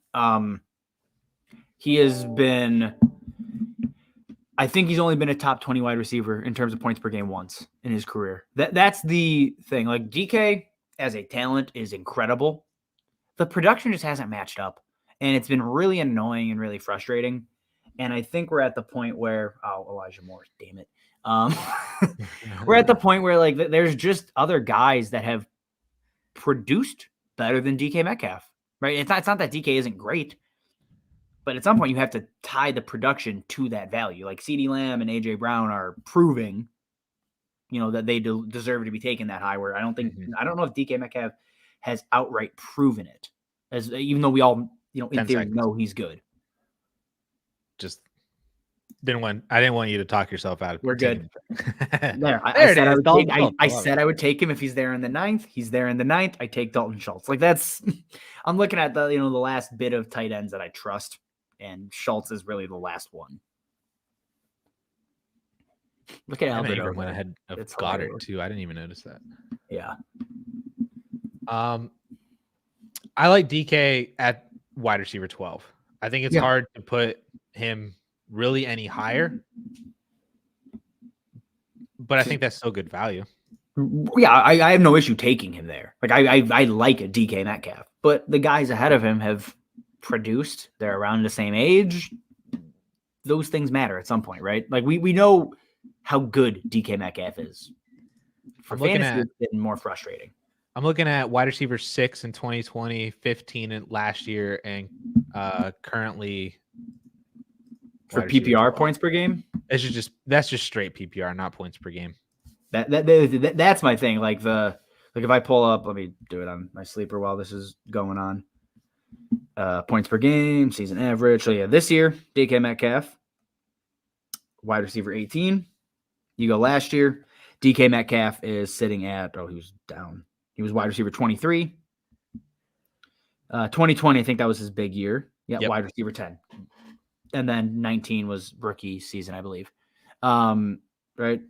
He has been. I think he's only been a top 20 wide receiver in terms of points per game once in his career. That's the thing. DK as a talent is incredible. The production just hasn't matched up, and it's been really annoying and really frustrating. And I think we're at the point where Elijah Moore, damn it. We're at the point where there's just other guys that have produced better than DK Metcalf, right? It's not that DK isn't great, but at some point you have to tie the production to that value. CeeDee Lamb and AJ Brown are proving, that they deserve to be taken that high. Where I don't know if DK Metcalf has outright proven it, even though we all, in theory, know he's good. Just I didn't want you to talk yourself out of. We're good. There, There, I said I would Dalton take. Schultz. I said I would take him if he's there in the 9th. He's there in the 9th. I take Dalton Schultz. Like that's, I'm looking at the the last bit of tight ends that I trust, and Schultz is really the last one. Look at I Albert. even went ahead of Goddard too. I didn't even notice that. Yeah. I like DK at wide receiver 12. I think it's hard to put him really any higher, but I think that's still good value. Yeah, I have no issue taking him there. Like I like a DK Metcalf, but the guys ahead of him have produced. They're around the same age. Those things matter at some point, right? Like we know how good DK Metcalf is. For fantasy, it's been more frustrating. I'm looking at wide receiver 6 in 2020, 15 in last year, and currently for PPR points per game. That's just straight PPR, not points per game. That's my thing. Like if I pull up, let me do it on my sleeper while this is going on. Points per game, season average. So yeah, this year DK Metcalf, wide receiver 18. You go last year, DK Metcalf is sitting at he was down. He was wide receiver 23. 2020, I think that was his big year. Yeah, yep. Wide receiver 10. And then 19 was rookie season, I believe. Right?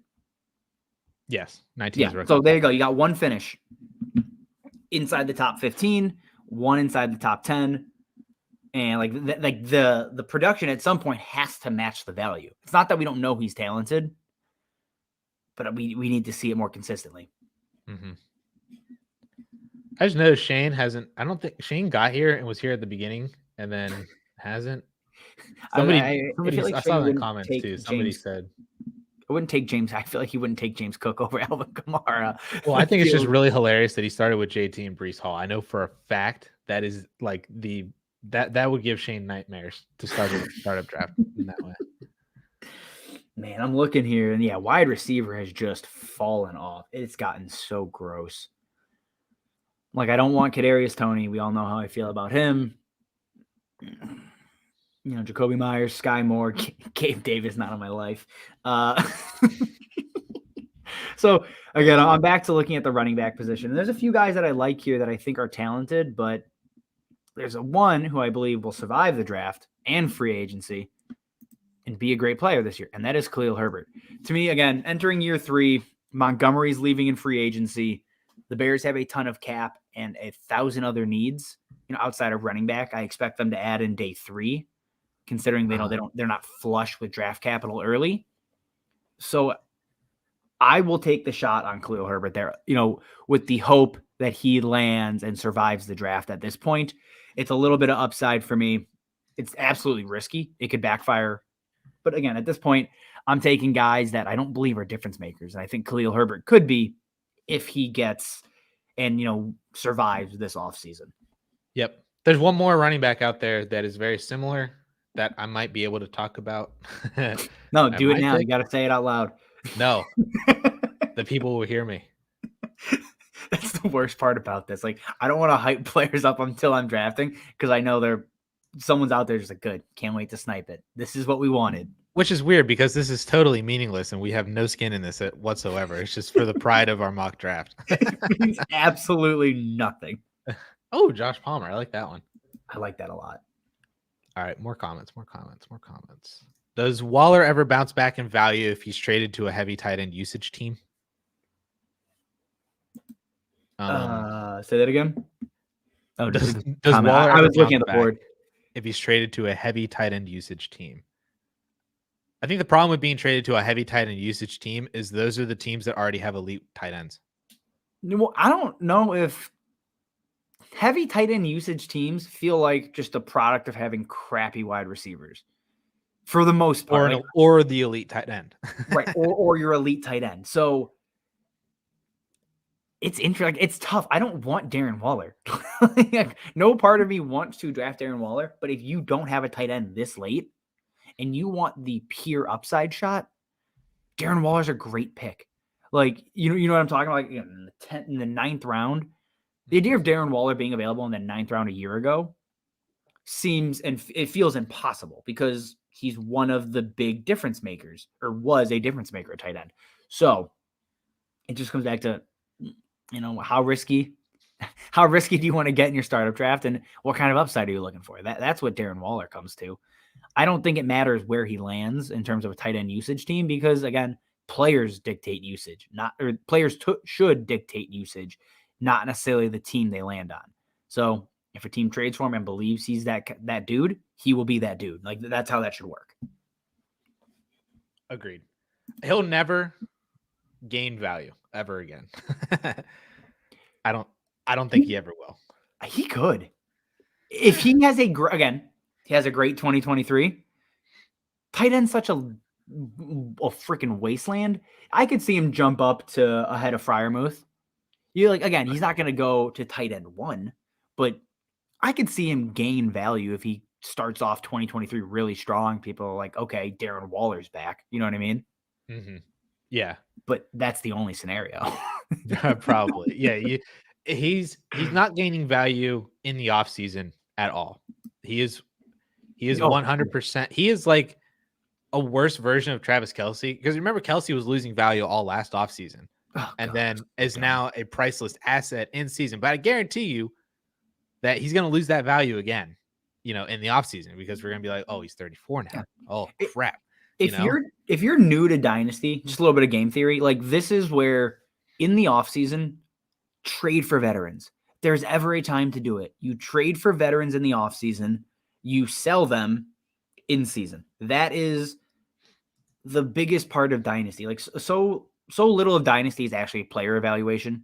Yes, 19 is rookie. So there you go. You got one finish inside the top 15, one inside the top 10. And the production at some point has to match the value. It's not that we don't know he's talented, but we need to see it more consistently. Mm-hmm. I just noticed Shane hasn't. I don't think Shane got here and was here at the beginning and then hasn't. Somebody I saw in the comments too. Somebody said I wouldn't take James. I feel like he wouldn't take James Cook over Alvin Kamara. Well, I think it's just really hilarious that he started with JT and Breece Hall. I know for a fact that is like that would give Shane nightmares to start a startup draft in that way. Man, I'm looking here, and wide receiver has just fallen off. It's gotten so gross. Like, I don't want Kadarius Toney. We all know how I feel about him. Jacoby Myers, Sky Moore, Gabe Davis, not in my life. So, again, I'm back to looking at the running back position. And there's a few guys that I like here that I think are talented, but there's one who I believe will survive the draft and free agency and be a great player this year, and that is Khalil Herbert. To me, again, entering year 3, Montgomery's leaving in free agency. The Bears have a ton of cap and 1,000 other needs, outside of running back. I expect them to add in day 3, considering they're not flush with draft capital early. So I will take the shot on Khalil Herbert there, with the hope that he lands and survives the draft at this point. It's a little bit of upside for me. It's absolutely risky. It could backfire. But again, at this point, I'm taking guys that I don't believe are difference makers. And I think Khalil Herbert could be if he gets and, survives this offseason. Yep. There's one more running back out there that is very similar that I might be able to talk about. No, do it now. You got to say it out loud. No. The people will hear me. That's the worst part about this. Like, I don't want to hype players up until I'm drafting because I know someone's out there just like, good, can't wait to snipe it. This is what we wanted. Which is weird because this is totally meaningless and we have no skin in this whatsoever. It's just for the pride of our mock draft. It means absolutely nothing. Oh, Josh Palmer. I like that one. I like that a lot. All right, more comments. Does Waller ever bounce back in value if he's traded to a heavy tight end usage team? Say that again. Oh, does Waller? I was looking at the board. If he's traded to a heavy tight end usage team, I think the problem with being traded to a heavy tight end usage team is those are the teams that already have elite tight ends. Well, I don't know if heavy tight end usage teams feel like just a product of having crappy wide receivers for the most part, or the elite tight end, right? Or your elite tight end. So it's interesting. It's tough. I don't want Darren Waller. No part of me wants to draft Darren Waller, but if you don't have a tight end this late and you want the pure upside shot, Darren Waller's a great pick. Like, you know what I'm talking about? Like, in the 9th round, the idea of Darren Waller being available in the 9th round a year ago seems, and it feels impossible because he's one of the big difference makers, or was a difference maker at tight end. So it just comes back to, how risky do you want to get in your startup draft, and what kind of upside are you looking for? That's what Darren Waller comes to. I don't think it matters where he lands in terms of a tight end usage team, because again, players dictate usage, players should dictate usage, not necessarily the team they land on. So if a team trades for him and believes he's that dude, he will be that dude. Like, that's how that should work. Agreed. He'll never gain value ever again. I don't think he ever will. He could. If he has he has a great 2023. Tight end's such a freaking wasteland. I could see him jump up to ahead of Freiermuth. He's not going to go to tight end 1, but I could see him gain value if he starts off 2023 really strong. People are like, okay, Darren Waller's back. You know what I mean? Mm-hmm. Yeah. But that's the only scenario. Probably. Yeah. He's not gaining value in the offseason at all. He is 100%. He is like a worse version of Travis Kelce, because remember, Kelce was losing value all last offseason, then is now a priceless asset in season. But I guarantee you that he's going to lose that value again, in the offseason, because we're going to be like, oh, he's 34 now. Yeah. Oh, crap. If you're new to Dynasty, just a little bit of game theory, like, this is where in the offseason, trade for veterans. There's ever a time to do it. You trade for veterans in the offseason, you sell them in season. That is the biggest part of Dynasty. Like, so little of Dynasty is actually player evaluation,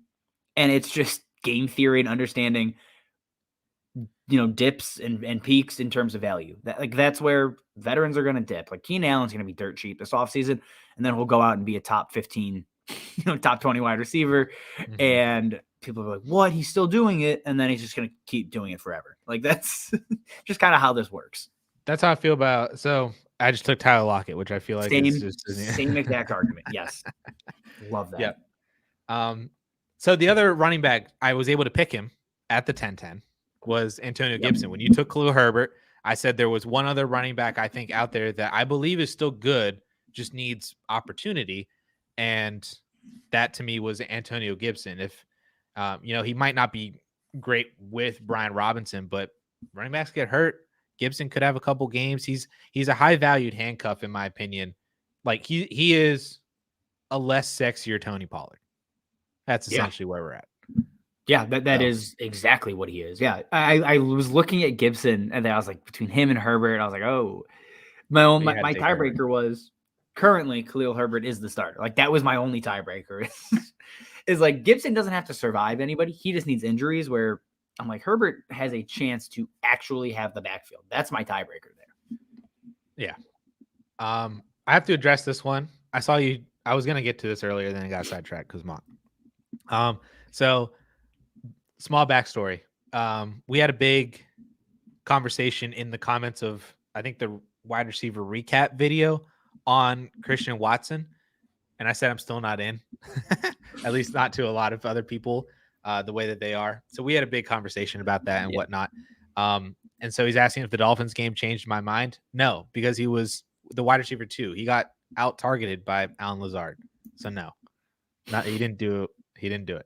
and it's just game theory and understanding, dips and peaks in terms of value. That's where veterans are going to dip. Like, Keenan Allen's going to be dirt cheap this offseason, and then he'll go out and be a top 15, top 20 wide receiver. Mm-hmm. And people are like, what? He's still doing it. And then he's just going to keep doing it forever. Like, that's just kind of how this works. That's how I feel about. So I just took Tyler Lockett, which I feel like is just same exact argument. Yes. Love that. Yeah. So the other running back, I was able to pick him at the 10-10 was Antonio Gibson. When you took Khalil Herbert, I said there was one other running back I think out there that I believe is still good, just needs opportunity. And that to me was Antonio Gibson. If, he might not be great with Brian Robinson, but running backs get hurt. Gibson could have a couple games. He's a high valued handcuff, in my opinion. Like, he is a less sexier Tony Pollard. That's essentially where we're at. Yeah, that is exactly what he is. Yeah, I was looking at Gibson, and then I was like, between him and Herbert, I was like, oh, my tiebreaker was currently Khalil Herbert is the starter. Like, that was my only tiebreaker. Is like, Gibson doesn't have to survive anybody. He just needs injuries, where I'm like, Herbert has a chance to actually have the backfield. That's my tiebreaker there. Yeah. I have to address this one. I saw you. I was going to get to this earlier, then I got sidetracked because Mom. So small backstory. We had a big conversation in the comments of, I think, the wide receiver recap video on Christian Watson. And I said, I'm still not in, at least not to a lot of other people, the way that they are. So we had a big conversation about that and whatnot. And so he's asking if the Dolphins game changed my mind. No, because he was the wide receiver 2. He got out targeted by Alan Lazard. So no, he didn't do it.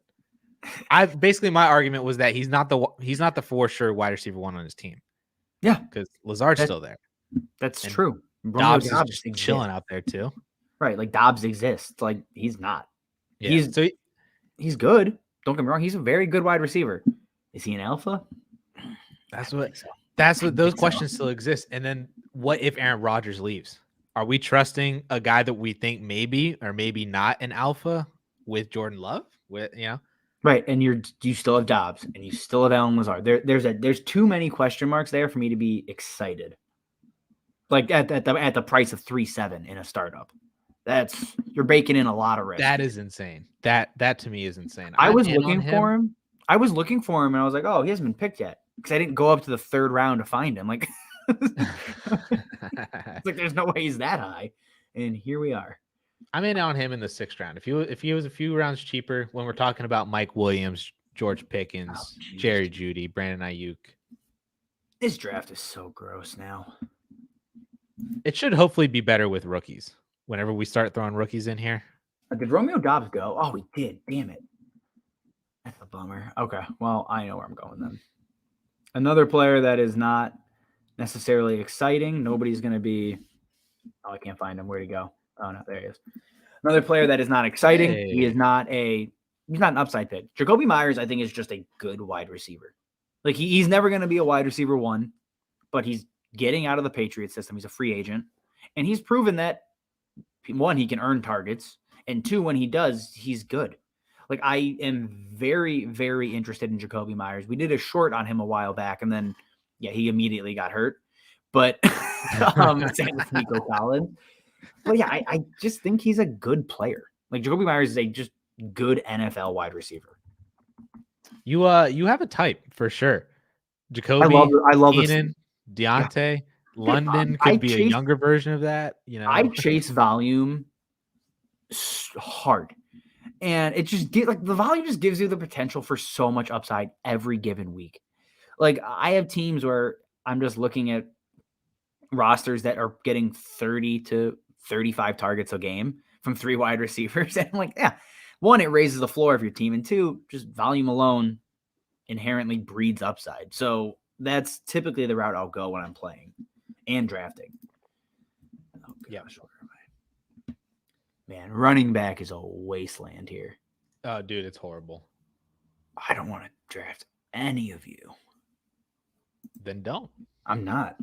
My argument was that he's not the for sure wide receiver 1 on his team. Yeah, because Lazard's still there. That's true. Dobbs is just chilling out there too. Right, like Dobbs exists. Like, he's not. Yeah. He's good. Don't get me wrong. He's a very good wide receiver. Is he an alpha? That's what those questions still exist. And then what if Aaron Rodgers leaves? Are we trusting a guy that we think maybe or maybe not an alpha with Jordan Love? Right, and you still have Dobbs and you still have Alan Lazard. There's too many question marks there for me to be excited. Like, at the price of 3.7 in a startup. You're baking in a lot of risk. That is insane. That to me is insane. I was looking for him. And I was like, oh, he hasn't been picked yet, because I didn't go up to the 3rd round to find him. Like, it's like, there's no way he's that high, and here we are. I'm in on him in the 6th round. If he was a few rounds cheaper, when we're talking about Mike Williams, George Pickens, Jerry Jeudy, Brandon Ayuk. This draft is so gross now. It should hopefully be better with rookies whenever we start throwing rookies in here. Did Romeo Dobbs go? Oh, he did. Damn it. That's a bummer. Okay. Well, I know where I'm going then. Another player that is not necessarily exciting. Nobody's going to be. Oh, I can't find him. Where'd he go? Oh, no. There he is. Another player that is not exciting. Hey. He's not an upside pick. Jacoby Myers, I think, is just a good wide receiver. Like, he's never going to be a wide receiver one, but he's getting out of the Patriots system. He's a free agent. And he's proven that, one, he can earn targets. And two, when he does, he's good. Like, I am very, very interested in Jacoby Myers. We did a short on him a while back, and then, yeah, he immediately got hurt. But same with Nico Collins. But yeah, I just think he's a good player. Like, Jacoby Myers is a just good NFL wide receiver. You have a type for sure. Jacoby, I love Keenan, Deontay, yeah. London could be a younger version of that. You know, I chase volume hard, and it just the volume just gives you the potential for so much upside every given week. Like, I have teams where I'm just looking at rosters that are getting 30 to 35 targets a game from 3 wide receivers. And I'm like, yeah, one, it raises the floor of your team. And two, just volume alone inherently breeds upside. So that's typically the route I'll go when I'm playing and drafting. Oh, gosh, yeah. Man, running back is a wasteland here. Oh, dude, it's horrible. I don't want to draft any of you. Then don't. I'm not.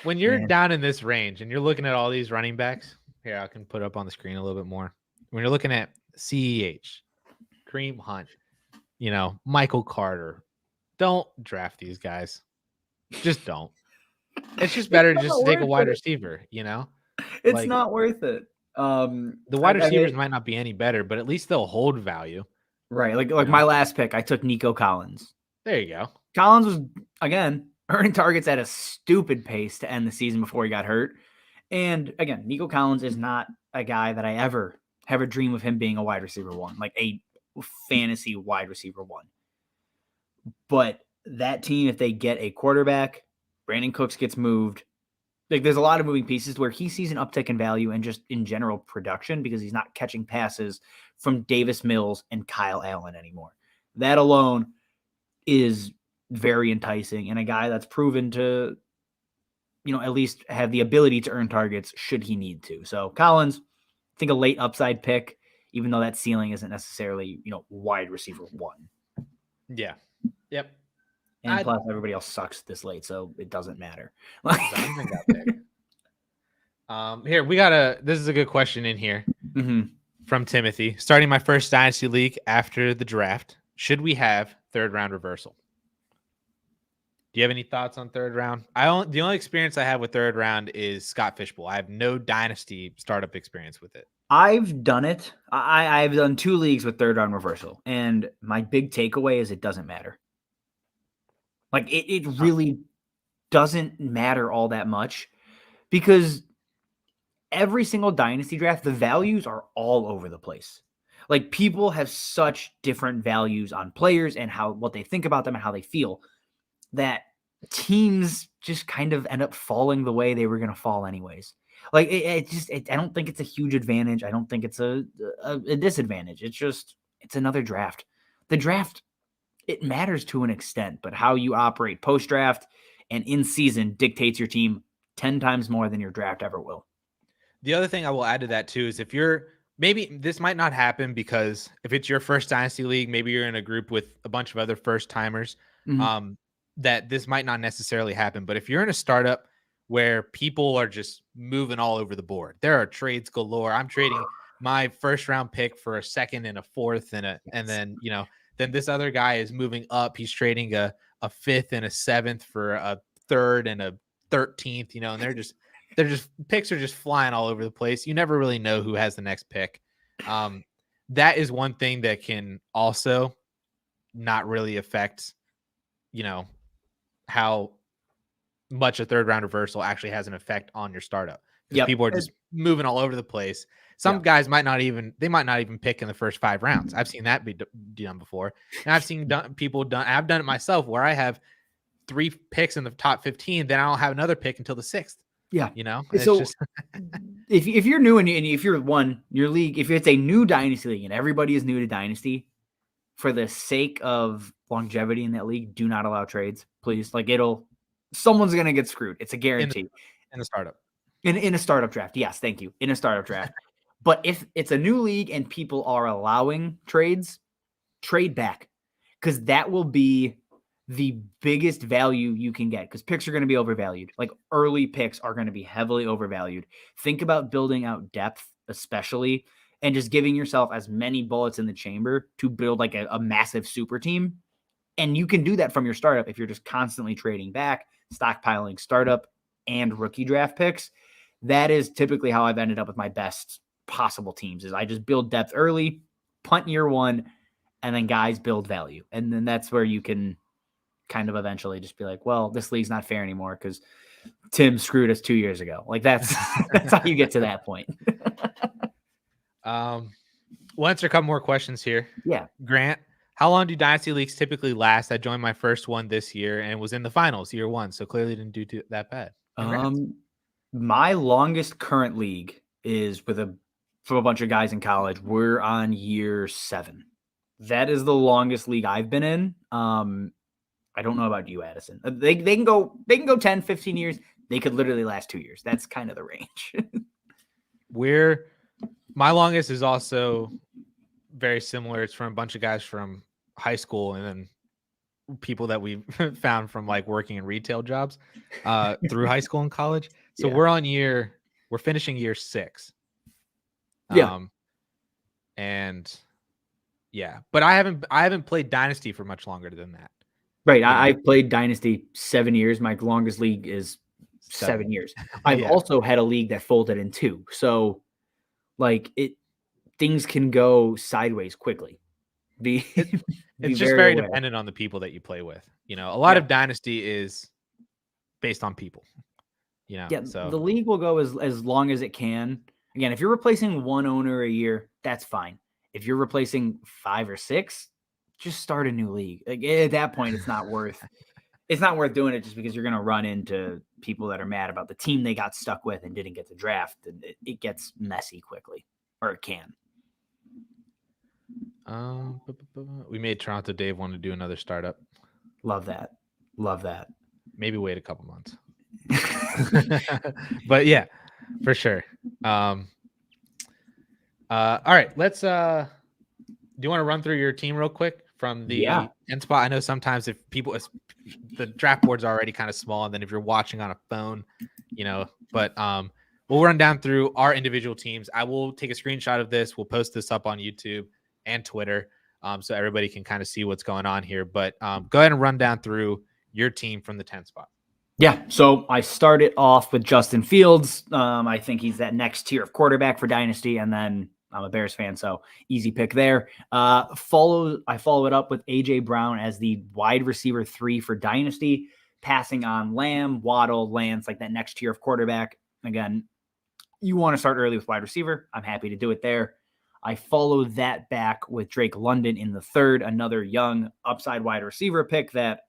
When you're down in this range and you're looking at all these running backs, here, I can put up on the screen a little bit more. When you're looking at CEH, Kareem Hunt, Michael Carter, don't draft these guys. Just don't. It's just better just to take a wide receiver, It's not worth it. The wide receivers might not be any better, but at least they'll hold value. Right. Like my last pick, I took Nico Collins. There you go. Collins was, again, earning targets at a stupid pace to end the season before he got hurt. And again, Nico Collins is not a guy that I ever have a dream of him being a wide receiver one, like a fantasy wide receiver one. But that team, if they get a quarterback, Brandon Cooks gets moved. Like, there's a lot of moving pieces where he sees an uptick in value and just in general production because he's not catching passes from Davis Mills and Kyle Allen anymore. That alone is very enticing, and a guy that's proven to, at least have the ability to earn targets should he need to. So Collins, I think a late upside pick, even though that ceiling isn't necessarily, wide receiver one. Yeah. Yep. And plus everybody else sucks this late, so it doesn't matter. Here, this is a good question in here from Timothy. Starting my first Dynasty League after the draft, should we have third round reversal? Do you have any thoughts on third round? The only experience I have with third round is Scott Fishbowl. I have no Dynasty startup experience with it. I've done it. I've done 2 leagues with third round reversal, and my big takeaway is it doesn't matter. Like, it really doesn't matter all that much because every single Dynasty draft, the values are all over the place. Like, people have such different values on players and what they think about them and how they feel that teams just kind of end up falling the way they were going to fall anyways. Like, I don't think it's a huge advantage. I don't think it's a disadvantage. It's another draft. The draft, it matters to an extent, but how you operate post-draft and in season dictates your team 10 times more than your draft ever will. The other thing I will add to that too is maybe this might not happen because if it's your first Dynasty League, maybe you're in a group with a bunch of other first timers, that this might not necessarily happen. But if you're in a startup where people are just moving all over the board, there are trades galore. I'm trading my first round pick for a second and a fourth and then, then this other guy is moving up. He's trading a fifth and a seventh for a third and a 13th, and they're just picks are just flying all over the place. You never really know who has the next pick. That is one thing that can also not really affect, how much a third round reversal actually has an effect on your startup. Because people are just moving all over the place. Some guys might not even pick in the first 5 rounds. I've seen that be done before. And I've seen I've done it myself where I have 3 picks in the top 15, then I don't have another pick until the 6th. Yeah. You know, it's just if you're new and if you're your league, if it's a new Dynasty league and everybody is new to Dynasty, for the sake of longevity in that league, do not allow trades, please. Like someone's going to get screwed. It's a guarantee. In the startup. In a startup draft. Yes, thank you. In a startup draft. But if it's a new league and people are allowing trades, trade back, because that will be the biggest value you can get, because picks are going to be overvalued. Like early picks are going to be heavily overvalued. Think about building out depth, especially, and just giving yourself as many bullets in the chamber to build like a massive super team. And you can do that from your startup if you're just constantly trading back, stockpiling startup and rookie draft picks. That is typically how I've ended up with my best possible teams, is I just build depth early, punt year one, and then guys build value. And then that's where you can kind of eventually just be like, well, this league's not fair anymore because Tim screwed us 2 years ago. Like that's how you get to that point. We'll answer a couple more questions here. Yeah. Grant, how long do Dynasty leagues typically last? I joined my first one this year and was in the finals year 1, so clearly didn't do that bad. Congrats. My longest current league is from a bunch of guys in college. We're on year 7. That is the longest league I've been in. I don't know about you, Addison. They can go 10, 15 years. They could literally last 2 years. That's kind of the range. My longest is also very similar. It's from a bunch of guys from high school and then people that we found from like working in retail jobs through high school and college. So we're finishing year 6. And yeah, but I haven't played Dynasty for much longer than that. Right. I've played Dynasty 7 years. My longest league is 7 years. I've also had a league that folded in 2. So like things can go sideways quickly. It's just very dependent on the people that you play with. You know, a lot of Dynasty is based on people. You know, so the league will go as long as it can. Again, if you're replacing one owner a year, that's fine. If you're replacing 5 or 6, just start a new league. Like, at that point, it's not worth doing it just because you're going to run into people that are mad about the team they got stuck with and didn't get to draft. And it gets messy quickly, or it can. We made Toronto Dave want to do another startup. Love that. Maybe wait a couple months. But yeah, for sure. All right, let's do you want to run through your team real quick from the end spot? I know sometimes if the draft board's already kind of small, and then if you're watching on a phone, you know, but we'll run down through our individual teams. I will take a screenshot of this. We'll post this up on YouTube and Twitter so everybody can kind of see what's going on here. But go ahead and run down through your team from the 10th spot. Yeah, so I started off with Justin Fields. I think he's that next tier of quarterback for Dynasty, and then I'm a Bears fan, so easy pick there. I follow it up with A.J. Brown as the wide receiver 3 for Dynasty, passing on Lamb, Waddle, Lance, like that next tier of quarterback. Again, you want to start early with wide receiver. I'm happy to do it there. I follow that back with Drake London in the 3rd, another young upside wide receiver pick that,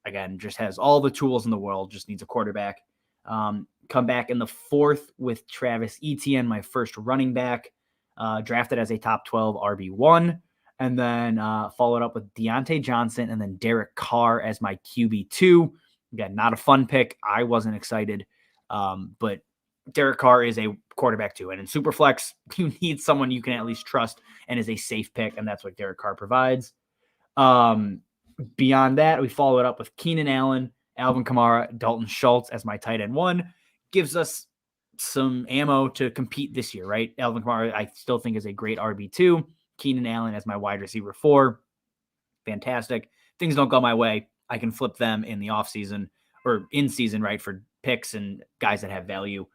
again, just has all the tools in the world, just needs a quarterback. Come back in the 4th with Travis Etienne, my first running back, drafted as a top 12 RB1, and then followed up with Deontay Johnson and then Derek Carr as my QB2. Again, not a fun pick. I wasn't excited, but Derek Carr is a quarterback too. And in Superflex, you need someone you can at least trust and is a safe pick, and that's what Derek Carr provides. Beyond that, we follow it up with Keenan Allen, Alvin Kamara, Dalton Schultz as my tight end 1. Gives us some ammo to compete this year, right? Alvin Kamara, I still think, is a great RB2. Keenan Allen as my wide receiver 4. Fantastic. Things don't go my way, I can flip them in the offseason or in season, right, for picks and guys that have value.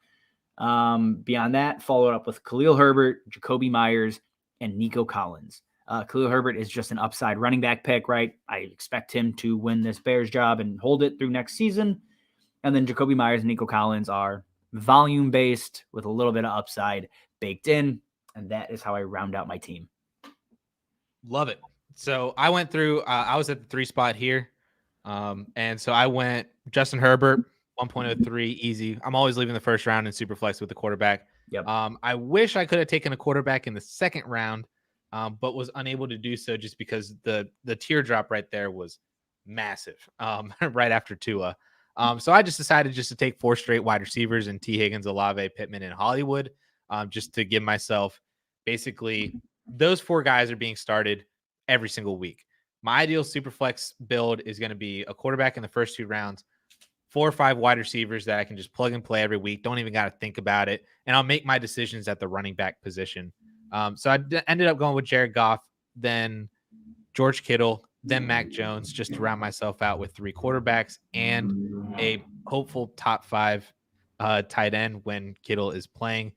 Beyond that, followed up with Khalil Herbert, Jacoby Myers, and Nico Collins. Khalil Herbert is just an upside running back pick, right? I expect him to win this Bears job and hold it through next season. And then Jacoby Myers and Nico Collins are volume-based with a little bit of upside baked in. And that is how I round out my team. Love it. So I went through, I was at the 3 spot here. And so I went Justin Herbert, 1.03, easy. I'm always leaving the first round in Superflex with the quarterback. Yep. I wish I could have taken a quarterback in the second round, but was unable to do so just because the teardrop right there was massive right after Tua. So I just decided just to take 4 straight wide receivers and T. Higgins, Olave, Pittman, and Hollywood, just to give myself basically those 4 guys are being started every single week. My ideal Superflex build is going to be a quarterback in the first 2 rounds, 4 or 5 wide receivers that I can just plug and play every week. Don't even got to think about it. And I'll make my decisions at the running back position. So I ended up going with Jared Goff, then George Kittle, then Mac Jones, just to round myself out with 3 quarterbacks and a hopeful top 5 tight end when Kittle is playing.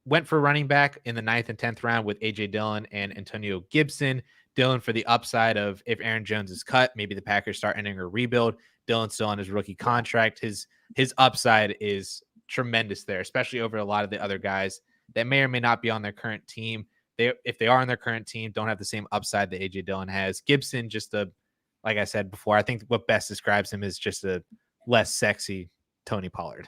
Went for running back in the 9th and 10th round with A.J. Dillon and Antonio Gibson. Dillon for the upside of if Aaron Jones is cut, maybe the Packers start entering a rebuild. Dillon's still on his rookie contract. His upside is tremendous there, especially over a lot of the other guys that may or may not be on their current team. If they are on their current team, don't have the same upside that A.J. Dillon has. Gibson, like I said before, I think what best describes him is just a less sexy Tony Pollard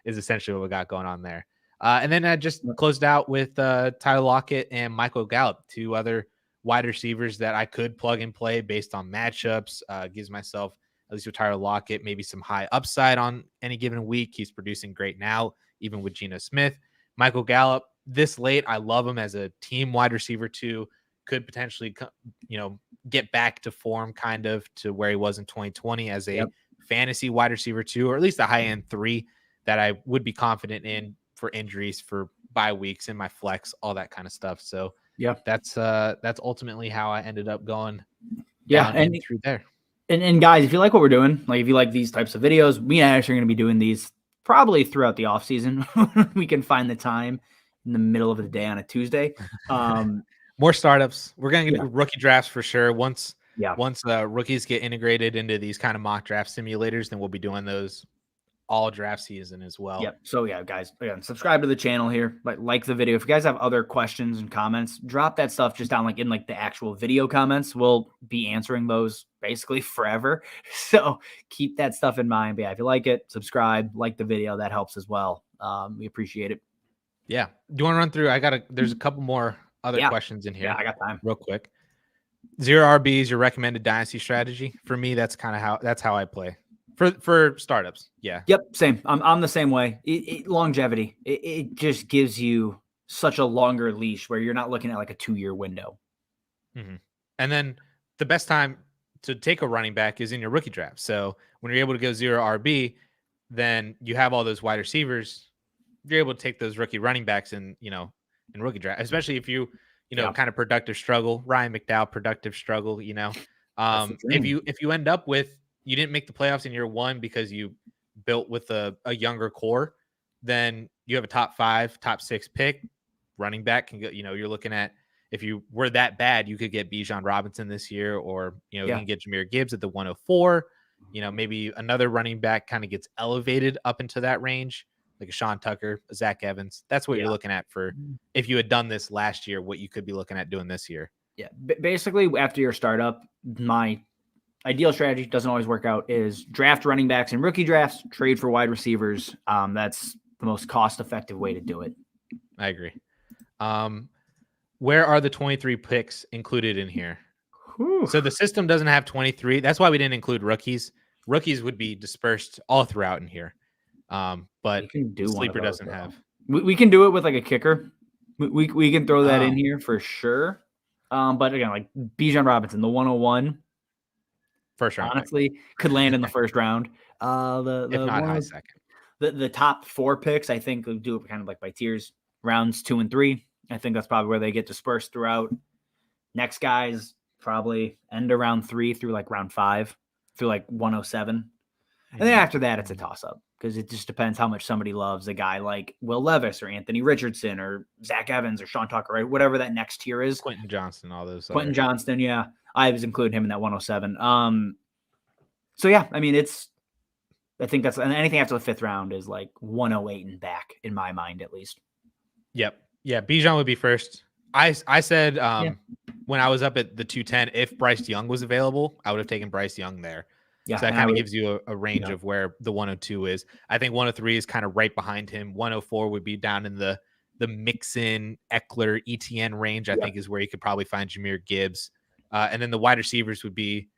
is essentially what we got going on there. And then I just closed out with Tyler Lockett and Michael Gallup, 2 other wide receivers that I could plug and play based on matchups. Gives myself, at least with Tyler Lockett, maybe some high upside on any given week. He's producing great now, even with Geno Smith. Michael Gallup, this late, I love him as a team wide receiver too. Could potentially, get back to form kind of to where he was in 2020 as a fantasy wide receiver too, or at least a high end 3 that I would be confident in for injuries, for bye weeks in my flex, all that kind of stuff. So yeah, that's ultimately how I ended up going. And through there. And guys, if you like what we're doing, like if you like these types of videos, we actually are going to be doing these probably throughout the off season. We can find the time in the middle of the day on a Tuesday. More startups. We're going to get rookie drafts for sure. Once rookies get integrated into these kind of mock draft simulators, then we'll be doing those all draft season as well. Yep. So guys, again, subscribe to the channel here, like the video. If you guys have other questions and comments, drop that stuff just down in the actual video comments. We'll be answering those basically forever. So keep that stuff in mind. But if you like it, subscribe, like the video, that helps as well. We appreciate it. Yeah. Do you want to run through? There's a couple more other questions in here. Yeah, I got time. Real quick. 0 RBs, your recommended dynasty strategy. For me, that's how I play. For startups. Yeah. Yep. Same. I'm the same way. Longevity. It just gives you such a longer leash where you're not looking at like a 2-year window. Mm-hmm. And then the best time to take a running back is in your rookie draft. So when you're able to go 0 RB, then you have all those wide receivers. You're able to take those rookie running backs in rookie draft, especially if you kind of productive struggle. Ryan McDowell, productive struggle, if you end up with, you didn't make the playoffs in year 1 because you built with a younger core, then you have a top 5, top 6 pick. Running back can go, you're looking at, if you were that bad, you could get Bijan Robinson this year, or, you can get Jahmyr Gibbs at the 104. Maybe another running back kind of gets elevated up into that range, like a Sean Tucker, a Zach Evans. That's what you're looking at for, if you had done this last year, what you could be looking at doing this year. Yeah. Basically, after your startup, my ideal strategy, doesn't always work out, is draft running backs in rookie drafts, trade for wide receivers. That's the most cost-effective way to do it. I agree. Where are the 23 picks included in here? Whew. So the system doesn't have 23. That's why we didn't include rookies. Rookies would be dispersed all throughout in here. But Sleeper doesn't have. We can do it with like a kicker. We can throw that in here for sure. But again, like Bijan Robinson, the 101. First round, honestly, could land in the first round. If not high second. The top 4 picks, I think, we'll do it kind of like by tiers. Rounds 2 and 3. I think that's probably where they get dispersed throughout. Next guys probably end around 3 through like round 5 through like 107. And then after that, it's a toss-up because it just depends how much somebody loves a guy like Will Levis or Anthony Richardson or Zach Evans or Sean Tucker, right? Whatever that next tier is. Quentin Johnston, all those. Quentin Johnston, yeah. I was including him in that 107. So yeah, I mean, I think that's, and anything after the 5th round is like 108 and back in my mind, at least. Yep. Yeah. Bijan would be first. I said when I was up at the 210, if Bryce Young was available, I would have taken Bryce Young there. Yeah, So that kind of gives you a range yeah. of where the 102 is. I think 103 is kind of right behind him. 104 would be down in the Mixon, Eckler, ETN range, I think is where you could probably find Jahmyr Gibbs. And then the wide receivers would be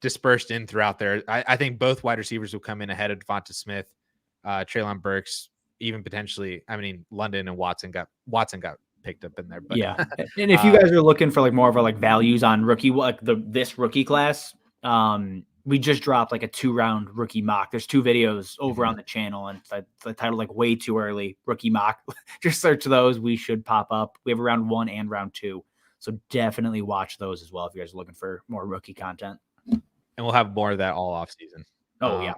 dispersed in throughout there. I think both wide receivers will come in ahead of Devonta Smith, Treylon Burks, even potentially. I mean, London and Watson got picked up in there. But yeah, and if you guys are looking for like more of a like values on rookie, like this rookie class, we just dropped like a 2-round rookie mock. There's 2 videos over on the channel, and it's the title like way too early rookie mock. Just search those. We should pop up. We have a round 1 and round 2. So definitely watch those as well if you guys are looking for more rookie content. And we'll have more of that all off season. Oh yeah.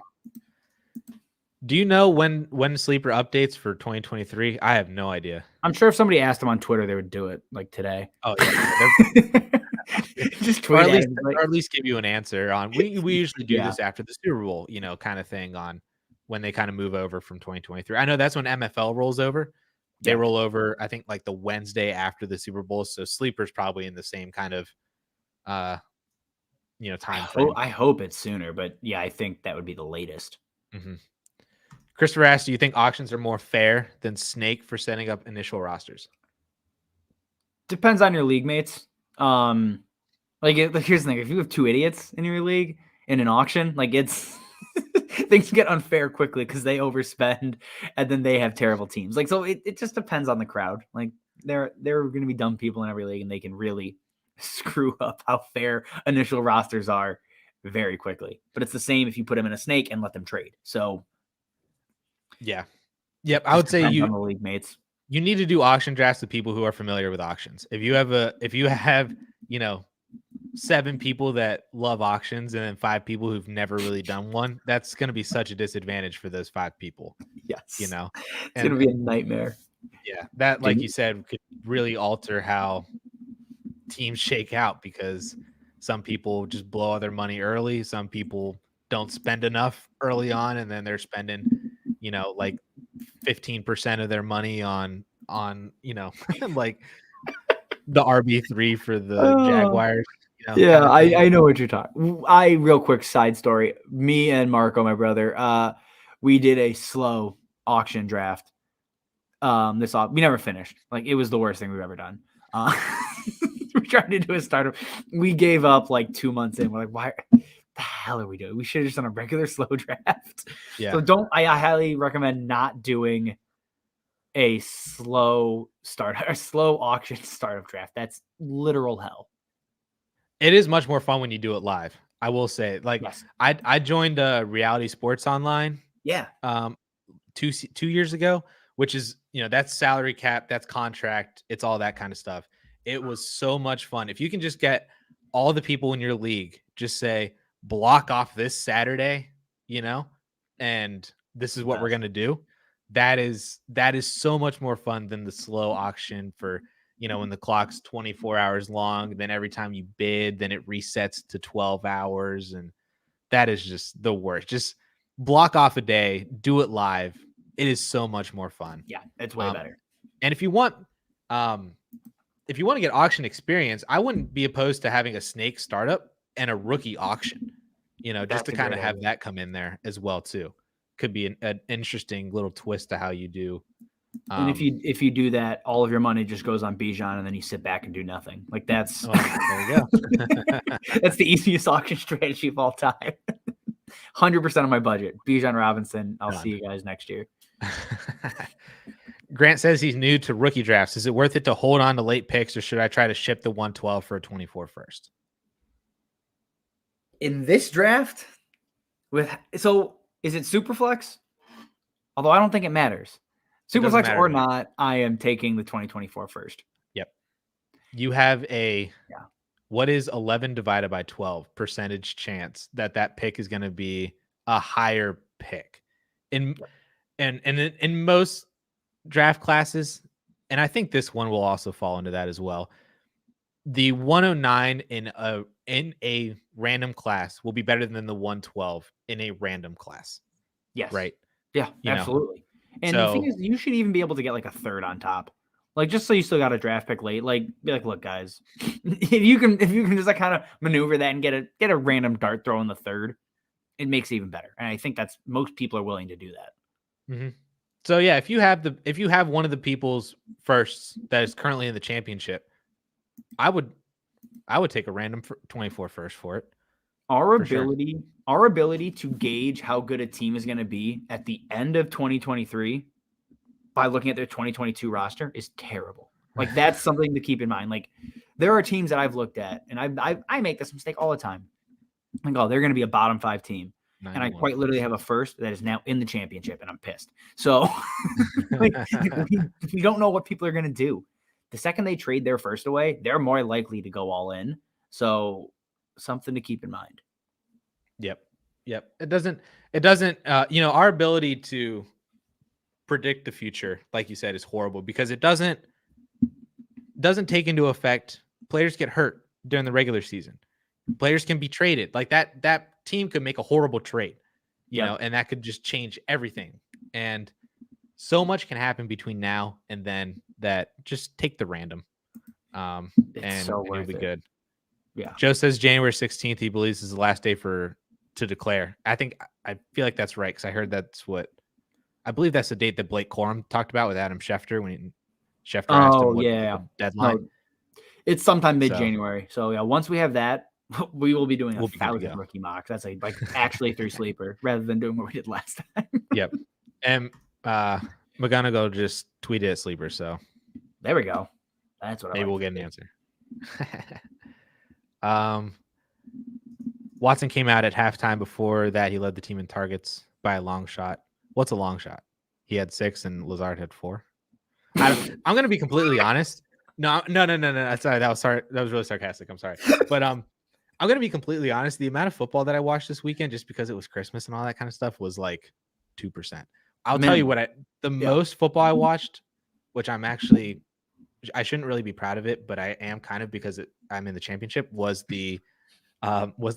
Do you know when sleeper updates for 2023? I have no idea. I'm sure if somebody asked them on Twitter, they would do it like today. Oh yeah. Just tweet or at least give you an answer on. We usually do this after the Super Bowl, kind of thing, on when they kind of move over from 2023. I know that's when MFL rolls over. They roll over, I think, like the Wednesday after the Super Bowl. So sleeper's probably in the same kind of time frame. I hope it's sooner, but yeah, I think that would be the latest. Mm-hmm. Christopher asked, do you think auctions are more fair than Snake for setting up initial rosters? Depends on your league mates. Like here's the thing: if you have 2 idiots in your league in an auction, like it's things get unfair quickly because they overspend and then they have terrible teams. Like, so it just depends on the crowd. Like there are going to be dumb people in every league, and they can really screw up how fair initial rosters are very quickly. But it's the same if you put them in a Snake and let them trade. So yeah, yep. I would say on the league mates. You need to do auction drafts with people who are familiar with auctions. If you have 7 people that love auctions and then 5 people who've never really done one, that's going to be such a disadvantage for those 5 people. Yes. It's going to be a nightmare. Yeah. That, like you said, could really alter how teams shake out, because some people just blow all their money early. Some people don't spend enough early on, and then they're spending, like 15% of their money on like the RB3 for the Jaguars. Yeah, I know what you're talking. Real quick side story. Me and Marco, my brother, we did a slow auction draft. We never finished. Like, it was the worst thing we've ever done. We tried to do a startup. We gave up like 2 months in. We're like, why the hell are we doing? We should have just done a regular slow draft. Yeah. So I highly recommend not doing a slow auction startup draft. That's literal hell. It is much more fun when you do it live. I will say, like, yes. I joined Reality Sports Online. Yeah. 2 years ago, which is, that's salary cap, that's contract, it's all that kind of stuff. It was so much fun. If you can just get all the people in your league, just say, block off this Saturday, and this is what we're going to do. That is so much more fun than the slow auction for, when the clock's 24 hours long, then every time you bid, then it resets to 12 hours. And that is just the worst. Just block off a day, do it live. It is so much more fun. Yeah, it's way better. And if you want to get auction experience, I wouldn't be opposed to having a Snake startup and a rookie auction, just to kind of have that come in there as well too. Could be an interesting little twist to how you do. And if you do that, all of your money just goes on Bijan, and then you sit back and do nothing. Like, that's there you go. That's the easiest auction strategy of all time. 100% of my budget. Bijan Robinson. I'll see you guys next year. Grant says he's new to rookie drafts. Is it worth it to hold on to late picks, or should I try to ship the 112 for a 24 first? In this draft, is it Superflex? Although I don't think it matters. Superflex or not, I am taking the 2024 first. Yep. You have what is 11 divided by 12 percentage chance that pick is going to be a higher pick in most draft classes, and I think this one will also fall into that as well. The 109 in a random class will be better than the 112 in a random class. Yes. Right. Yeah, absolutely. And the thing is, you should even be able to get like a third on top, like, just so you still got a draft pick late. Like, be like, look, guys, if you can just like kind of maneuver that and get a random dart throw in the third, it makes it even better. And I think that's most people are willing to do that. Mm-hmm. So yeah, if you have one of the people's firsts that is currently in the championship, I would take a random 24 first for it. Our ability to gauge how good a team is going to be at the end of 2023 by looking at their 2022 roster is terrible. Like that's something to keep in mind. Like there are teams that I've looked at, and I make this mistake all the time. Like, oh, they're going to be a bottom 5 team. And I quite literally have a first that is now in the championship, and I'm pissed. So we don't know what people are going to do. The second they trade their first away, they're more likely to go all in. So something to keep in mind. Yep. It doesn't, our ability to predict the future, like you said, is horrible because it doesn't take into effect players get hurt during the regular season. Players can be traded. Like that team could make a horrible trade, you know, and that could just change everything. And so much can happen between now and then that just take the random. And it'll be good. Yeah. Joe says January 16th, he believes is the last day to declare. I feel like that's right. Cause I heard I believe that's the date that Blake Corum talked about with Adam Schefter when Schefter asked him what the deadline. No, it's sometime mid-January. So yeah, once we have that, we will be doing 1,000 rookie mocks. That's like actually through Sleeper rather than doing what we did last time. Yep. And McGonagall just tweeted at Sleeper. So there we go. That's what maybe we'll get an answer. Watson came out at halftime. Before that, he led the team in targets by a long shot. What's a long shot? He had 6 and Lazard had 4. I'm going to be completely honest. No. Sorry, that was really sarcastic. I'm sorry. But I'm going to be completely honest. The amount of football that I watched this weekend, just because it was Christmas and all that kind of stuff, was like 2%. I'll tell you what, most football I watched, which I shouldn't really be proud of it, but I am kind of because I'm in the championship, was the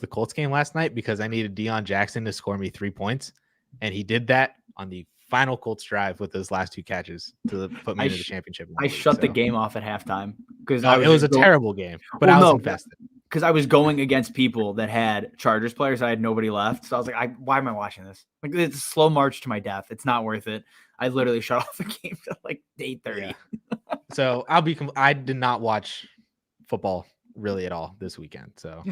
Colts game last night because I needed Deion Jackson to score me 3 points. And he did that on the final Colts drive with those last 2 catches to put me into the championship. I shut the game off at halftime because it was a terrible game, but I was invested. Because I was going against people that had Chargers players. I had nobody left. So I was like, why am I watching this? Like, it's a slow march to my death. It's not worth it. I literally shut off the game at like 8:30. Yeah. So I did not watch football really at all this weekend. So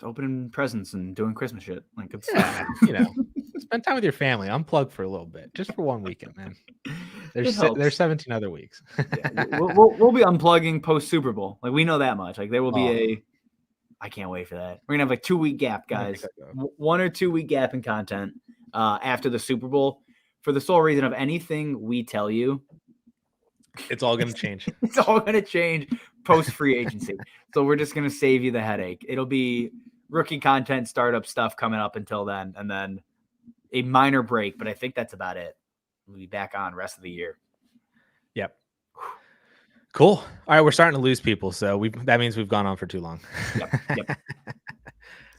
opening presents and doing Christmas shit. Like it's spend time with your family. Unplug for a little bit, just for one weekend, man. There's 17 other weeks. We'll be unplugging post Super Bowl. Like we know that much. Like there will be I can't wait for that. We're gonna have like 2 week gap, guys. 1 or 2 week gap in content after the Super Bowl for the sole reason of anything we tell you. It's all gonna change. It's all gonna change post free agency. So we're just gonna save you the headache. It'll be rookie content, startup stuff coming up until then, and then a minor break. But I think that's about it. We'll be back on rest of the year. Yep. Cool. All right, we're starting to lose people, so that means we've gone on for too long. Yep.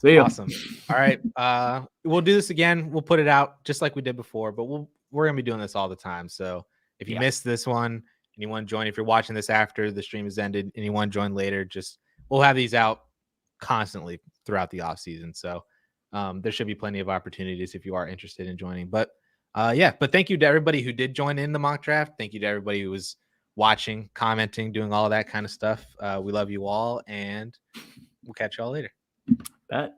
See you. Awesome. All right, we'll do this again. We'll put it out just like we did before, but we're gonna be doing this all the time. So if you missed this one and you want to join, if you're watching this after the stream has ended and you want to join later, we'll have these out constantly throughout the off season. So there should be plenty of opportunities if you are interested in joining. But but thank you to everybody who did join in the mock draft. Thank you to everybody who was watching, commenting, doing all of that kind of stuff. We love you all, and we'll catch y'all later. Bet.